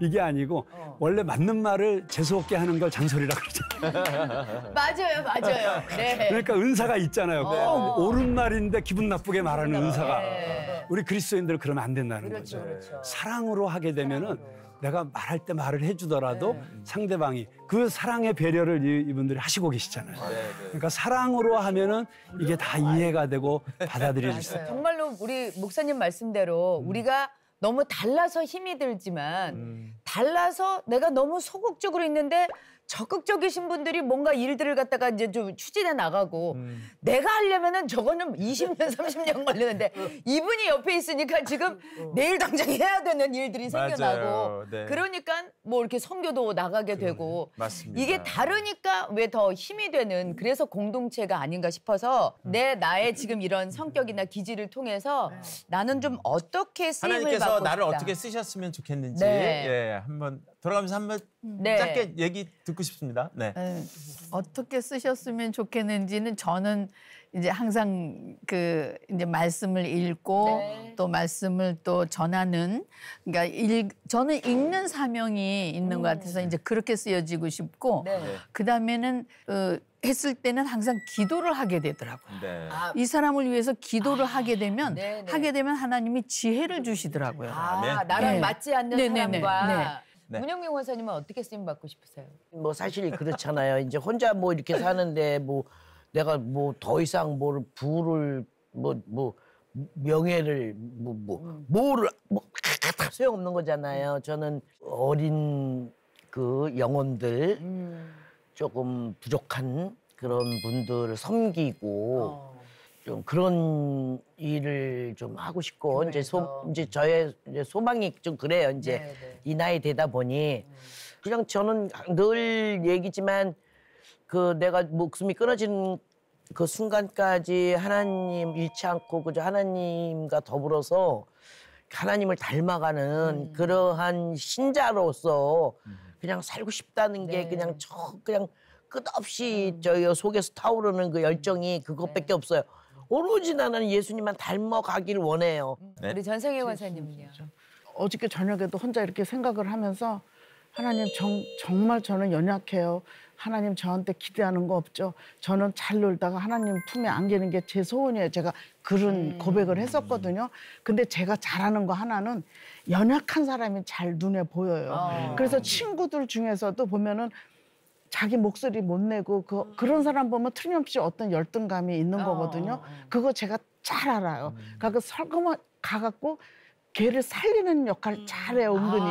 이게 아니고 원래 맞는 말을 재수없게 하는 걸 잔소리라 그러잖아요. 맞아요. 그러니까 은사가 있잖아요. 옳은 말인데 기분 나쁘게 말하는 은사가. 우리 그리스도인들 그러면 안 된다는 거죠. 사랑으로 하게 되면은 내가 말할 때 말을 해주더라도 상대방이 그 사랑의 배려를 이분들이 하시고 계시잖아요. 그러니까 사랑으로 하면은 이게 다 이해가 되고 받아들일 수 있어요. 정말로 우리 목사님 말씀대로 우리가 너무 달라서 힘이 들지만 달라서 내가 너무 소극적으로 있는데 적극적이신 분들이 뭔가 일들을 갖다가 이제 좀 추진해 나가고 내가 하려면은 저거는 20년, 30년 걸리는데 이분이 옆에 있으니까 지금 내일 당장 해야 되는 일들이 생겨나고 그러니까 뭐 이렇게 선교도 나가게 되고 맞습니다. 이게 다르니까 왜 더 힘이 되는 그래서 공동체가 아닌가 싶어서 나의 지금 이런 성격이나 기질을 통해서 나는 좀 어떻게 쓰임을 받고 싶다. 하나님께서 나를 어떻게 쓰셨으면 좋겠는지 한번 돌아가면서 한번 짧게 얘기 듣고 싶습니다. 어떻게 쓰셨으면 좋겠는지는 저는 이제 항상 이제 말씀을 읽고 또 말씀을 또 전하는 그러니까 저는 읽는 사명이 있는 것 같아서 이제 그렇게 쓰여지고 싶고 그다음에는 했을 때는 항상 기도를 하게 되더라고요. 이 사람을 위해서 기도를 하게 되면 하나님이 지혜를 주시더라고요. 나랑 맞지 않는 사람과 문영명 원사님은 어떻게 쓰임 받고 싶으세요? 뭐 사실 그렇잖아요. 이제 혼자 뭐 이렇게 사는데 뭐 내가 뭐 더 이상 부를 명예를 뭐를 다 소용없는 거잖아요. 저는 어린 그 영혼들 조금 부족한 그런 분들을 섬기고 좀 그런 일을 좀 하고 싶고 이제 저의 소망이 좀 그래요. 이제 이 나이 되다 보니 그냥 저는 늘 얘기지만 내가 목숨이 끊어지는 그 순간까지 하나님 잃지 않고 그저 하나님과 더불어서 하나님을 닮아가는 그러한 신자로서 그냥 살고 싶다는 게 그냥 끝없이 저 속에서 타오르는 그 열정이 그것밖에 없어요. 오로지 나는 예수님만 닮아가기를 원해요. 우리 전성혜 권사님은요? 어저께 저녁에도 혼자 이렇게 생각을 하면서 하나님 정말 저는 연약해요. 하나님 저한테 기대하는 거 없죠. 저는 잘 놀다가 하나님 품에 안기는 게 제 소원이에요. 제가 그런 고백을 했었거든요. 근데 제가 잘하는 거 하나는 연약한 사람이 잘 눈에 보여요. 그래서 친구들 중에서도 보면은 자기 목소리 못 내고 그런 사람 보면 틀림없이 어떤 열등감이 있는 거거든요. 그거 제가 잘 알아요. 그러니까 설거만 가갖고 걔를 살리는 역할을 잘해요, 은근히.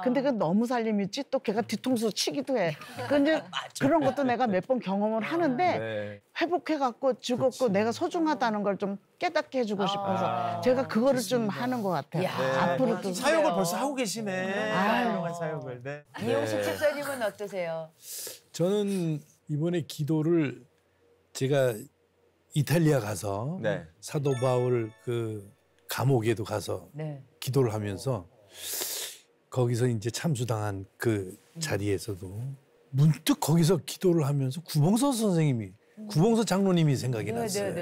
근데 그 너무 살림 있지 또 걔가 뒤통수 치기도 해. 근데 그런 것도 내가 몇 번 경험을 하는데 회복해갖고 죽었고 내가 소중하다는 걸 좀 깨닫게 해주고 싶어서 제가 그거를 좀 하는 것 같아요. 앞으로도. 사역을 벌써 하고 계시네. 훌륭한 사역을. 이용식 집사님은 어떠세요? 저는 이번에 기도를 제가 이탈리아 가서 사도 바울 그 감옥에도 가서 기도를 하면서 거기서 이제 참수당한 그 자리에서도 문득 거기서 기도를 하면서 구봉서 선생님이 구봉서 장로님이 생각이 났어요.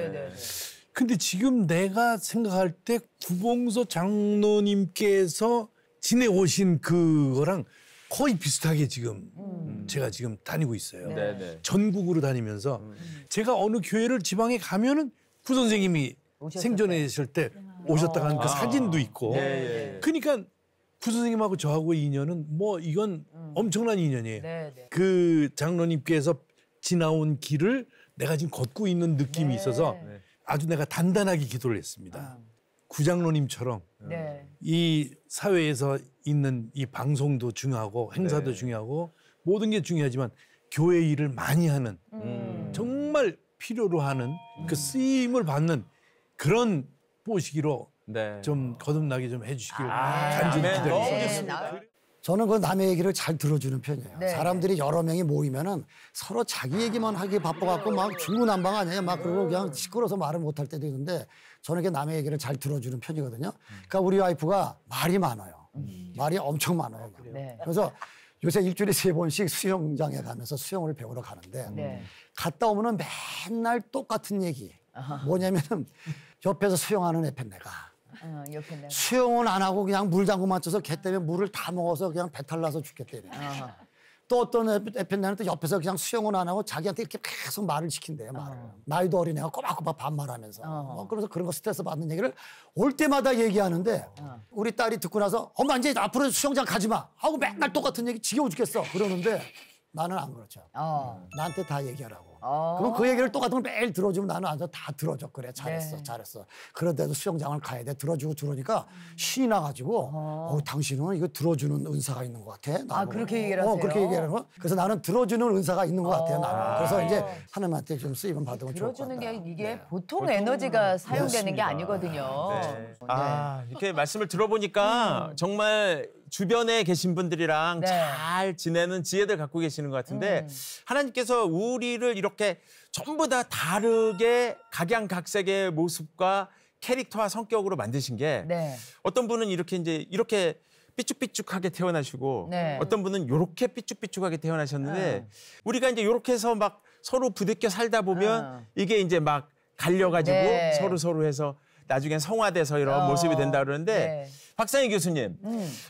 근데 지금 내가 생각할 때 구봉서 장로님께서 지내오신 그거랑 거의 비슷하게 지금 제가 지금 다니고 있어요. 전국으로 다니면서 제가 어느 교회를 지방에 가면은 구 선생님이 생전에 있을 때 오셨다가 한 그 사진도 있고. 그러니까 구 선생님하고 저하고 인연은 뭐 이건 엄청난 인연이에요. 그 장로님께서 지나온 길을 내가 지금 걷고 있는 느낌이 있어서 아주 내가 단단하게 기도를 했습니다. 구장로님처럼 이 사회에서 있는 이 방송도 중요하고 행사도 중요하고 모든 게 중요하지만 교회 일을 많이 하는 정말 필요로 하는 그 쓰임을 받는 그런 뽀시기로 좀 거듭나게 좀 해주시길 간절히 기다리겠습니다. 저는 그 남의 얘기를 잘 들어주는 편이에요. 사람들이 여러 명이 모이면은 서로 자기 얘기만 하기 바빠갖고 막 중구난방 아니에요. 막 그러고 그냥 시끄러워서 말을 못할 때도 있는데 저는 이렇게 남의 얘기를 잘 들어주는 편이거든요. 그러니까 우리 와이프가 말이 많아요. 말이 엄청 많아요. 그래서 요새 일주일에 3번씩 수영장에 가면서 수영을 배우러 가는데 갔다 오면은 맨날 똑같은 얘기. 뭐냐면은 옆에서 수영하는 애편 내가. 수영은 안 하고 그냥 물장구 맞춰서 걔 때문에 물을 다 먹어서 그냥 배탈 나서 죽겠대요. 또 어떤 애편네는 또 옆에서 그냥 수영은 안 하고 자기한테 이렇게 계속 말을 시킨대요. 말을. 나이도 어린 애가 꼬박꼬박 반말하면서. 그래서 그런 거 스트레스 받는 얘기를 올 때마다 얘기하는데 우리 딸이 듣고 나서 엄마 이제 앞으로 수영장 가지 마 하고 맨날 똑같은 얘기 지겨워 죽겠어 그러는데 나는 안 그렇죠. 나한테 다 얘기하라고. 그럼 그 얘기를 똑같은 걸 매일 들어주면 나는 앉아 다 들어줘. 그래 잘했어. 그런데도 수영장을 가야 돼. 들어주고 들어오니까 신이 나가지고 당신은 이거 들어주는 은사가 있는 것 같아. 나는. 그렇게 얘기를 하세요? 그렇게 얘기하는 거. 그래서 나는 들어주는 은사가 있는 것 같아요. 나는. 그래서 이제 하나님한테 좀 쓰임을 받으면 좋을 것 같다. 들어주는 게 이게 보통 에너지가 사용되는 게 아니거든요. 이렇게 말씀을 들어보니까 정말 주변에 계신 분들이랑 잘 지내는 지혜들 갖고 계시는 것 같은데 하나님께서 우리를 이렇게 전부 다 다르게 각양각색의 모습과 캐릭터와 성격으로 만드신 게 어떤 분은 이렇게 삐쭉삐쭉하게 태어나시고 어떤 분은 이렇게 삐쭉삐쭉하게 태어나셨는데 우리가 이제 이렇게 해서 막 서로 부대껴 살다 보면 이게 이제 막 갈려가지고 서로 해서 나중엔 성화돼서 이런 모습이 된다 그러는데 박상희 교수님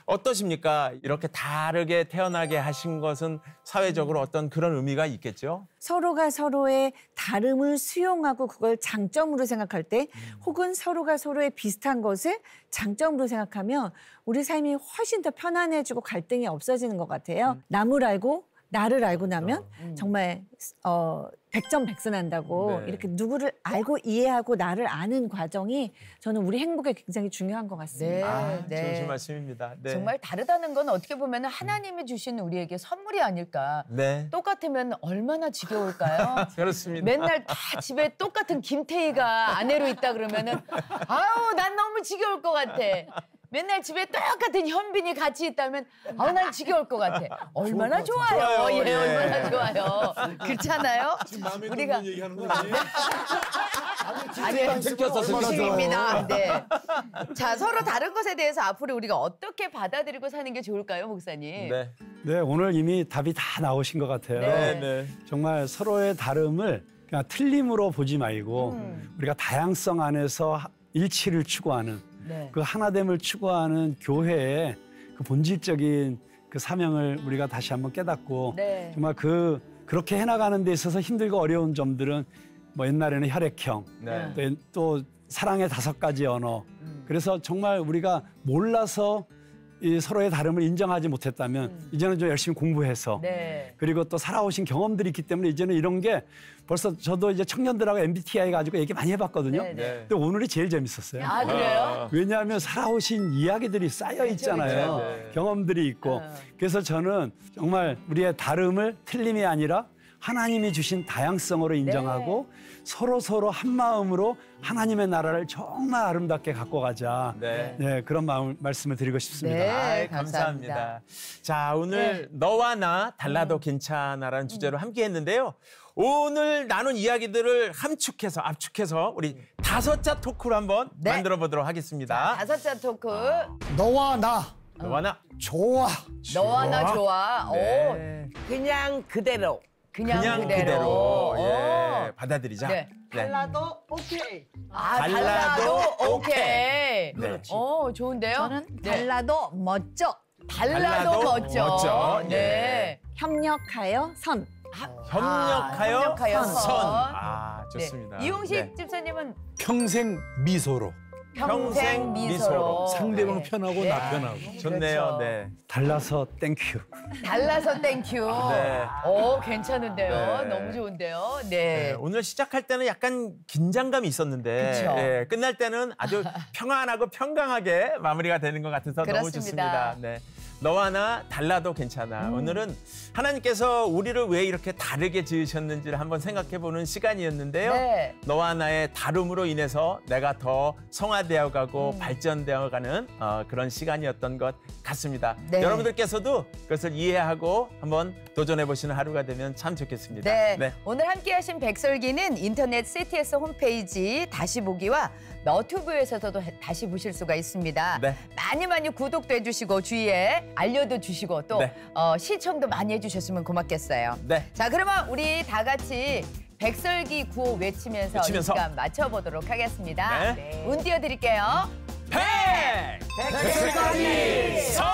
어떠십니까? 이렇게 다르게 태어나게 하신 것은 사회적으로 어떤 그런 의미가 있겠죠? 서로가 서로의 다름을 수용하고 그걸 장점으로 생각할 때 혹은 서로가 서로의 비슷한 것을 장점으로 생각하면 우리 삶이 훨씬 더 편안해지고 갈등이 없어지는 것 같아요. 남을 알고 나를 알고 나면 정말 백전백승한다고 이렇게 누구를 알고 이해하고 나를 아는 과정이 저는 우리 행복에 굉장히 중요한 것 같습니다. 좋으신 말씀입니다. 정말 다르다는 건 어떻게 보면 하나님이 주신 우리에게 선물이 아닐까. 똑같으면 얼마나 지겨울까요? 그렇습니다. 맨날 다 집에 똑같은 김태희가 아내로 있다 그러면은 아우 난 너무 지겨울 것 같아. 맨날 집에 똑같은 현빈이 같이 있다면 난 지겨울 것 같아. 얼마나 좋아요. 얼마나 좋아요. 그렇지 않아요? 지금 마음에 우리가 드는 얘기하는 거지? 아니, 들켰어. 중심입니다. 네. 자, 서로 다른 것에 대해서 앞으로 우리가 어떻게 받아들이고 사는 게 좋을까요, 목사님? 네. 네, 오늘 이미 답이 다 나오신 것 같아요. 네, 네. 정말 서로의 다름을 그냥 틀림으로 보지 말고 우리가 다양성 안에서 일치를 추구하는 네. 그 하나됨을 추구하는 교회의 그 본질적인 그 사명을 우리가 다시 한번 깨닫고 네. 정말 그렇게 해나가는 데 있어서 힘들고 어려운 점들은 뭐 옛날에는 혈액형, 네. 또 사랑의 5가지 언어. 그래서 정말 우리가 몰라서 이 서로의 다름을 인정하지 못했다면 이제는 좀 열심히 공부해서 네. 그리고 또 살아오신 경험들이 있기 때문에 이제는 이런 게 벌써 저도 이제 청년들하고 MBTI 가지고 얘기 많이 해봤거든요. 네, 네. 근데 오늘이 제일 재밌었어요. 아, 그래요? 왜냐하면 살아오신 이야기들이 쌓여 있잖아요. 네, 네. 경험들이 있고. 그래서 저는 정말 우리의 다름을 틀림이 아니라 하나님이 주신 다양성으로 인정하고 서로 한 마음으로 하나님의 나라를 정말 아름답게 갖고 가자. 네. 네, 그런 말씀을 드리고 싶습니다. 네. 아이, 감사합니다. 감사합니다. 자, 오늘 너와 나 달라도 괜찮아라는 주제로 함께 했는데요. 오늘 나눈 이야기들을 압축해서 우리 5자 토크로 한번 네. 만들어 보도록 하겠습니다. 5자 토크. 너와 나 너와 나 좋아. 너와 나 좋아. 네. 그냥 그대로. 그냥 그대로 오. 예, 받아들이자. 네. 달라도 오케이. 달라도 오케이. 네. 좋은데요? 저는 네. 달라도 멋져. 달라도 멋져. 네. 예. 협력하여 선. 협력하여 선. 선. 네. 좋습니다. 이용식 네. 집사님은 평생 미소로. 평생 미소로. 상대방 네. 편하고 네. 나 편하고. 좋네요. 그렇죠. 네. 달라서 땡큐. 달라서 땡큐. 네. 괜찮은데요. 네. 너무 좋은데요. 네, 네. 오늘 시작할 때는 약간 긴장감이 있었는데 그쵸. 예, 끝날 때는 아주 평안하고 평강하게 마무리가 되는 것 같아서 너무 그렇습니다. 좋습니다. 네. 너와 나 달라도 괜찮아. 오늘은 하나님께서 우리를 왜 이렇게 다르게 지으셨는지를 한번 생각해보는 시간이었는데요. 네. 너와 나의 다름으로 인해서 내가 더 성화되어가고 발전되어가는 그런 시간이었던 것 같습니다. 네. 여러분들께서도 그것을 이해하고 한번 도전해보시는 하루가 되면 참 좋겠습니다. 네. 오늘 함께하신 백설기는 인터넷 CTS 홈페이지 다시 보기와 너튜브에서도 다시 보실 수가 있습니다. 네. 많이 구독도 해주시고 주위에 알려도 주시고 또 네. 시청도 많이 해주셨으면 고맙겠어요. 네. 자, 그러면 우리 다 같이 백설기 구호 외치면서 이 시간 맞춰보도록 하겠습니다. 네. 운 띄워드릴게요. 백설기 설!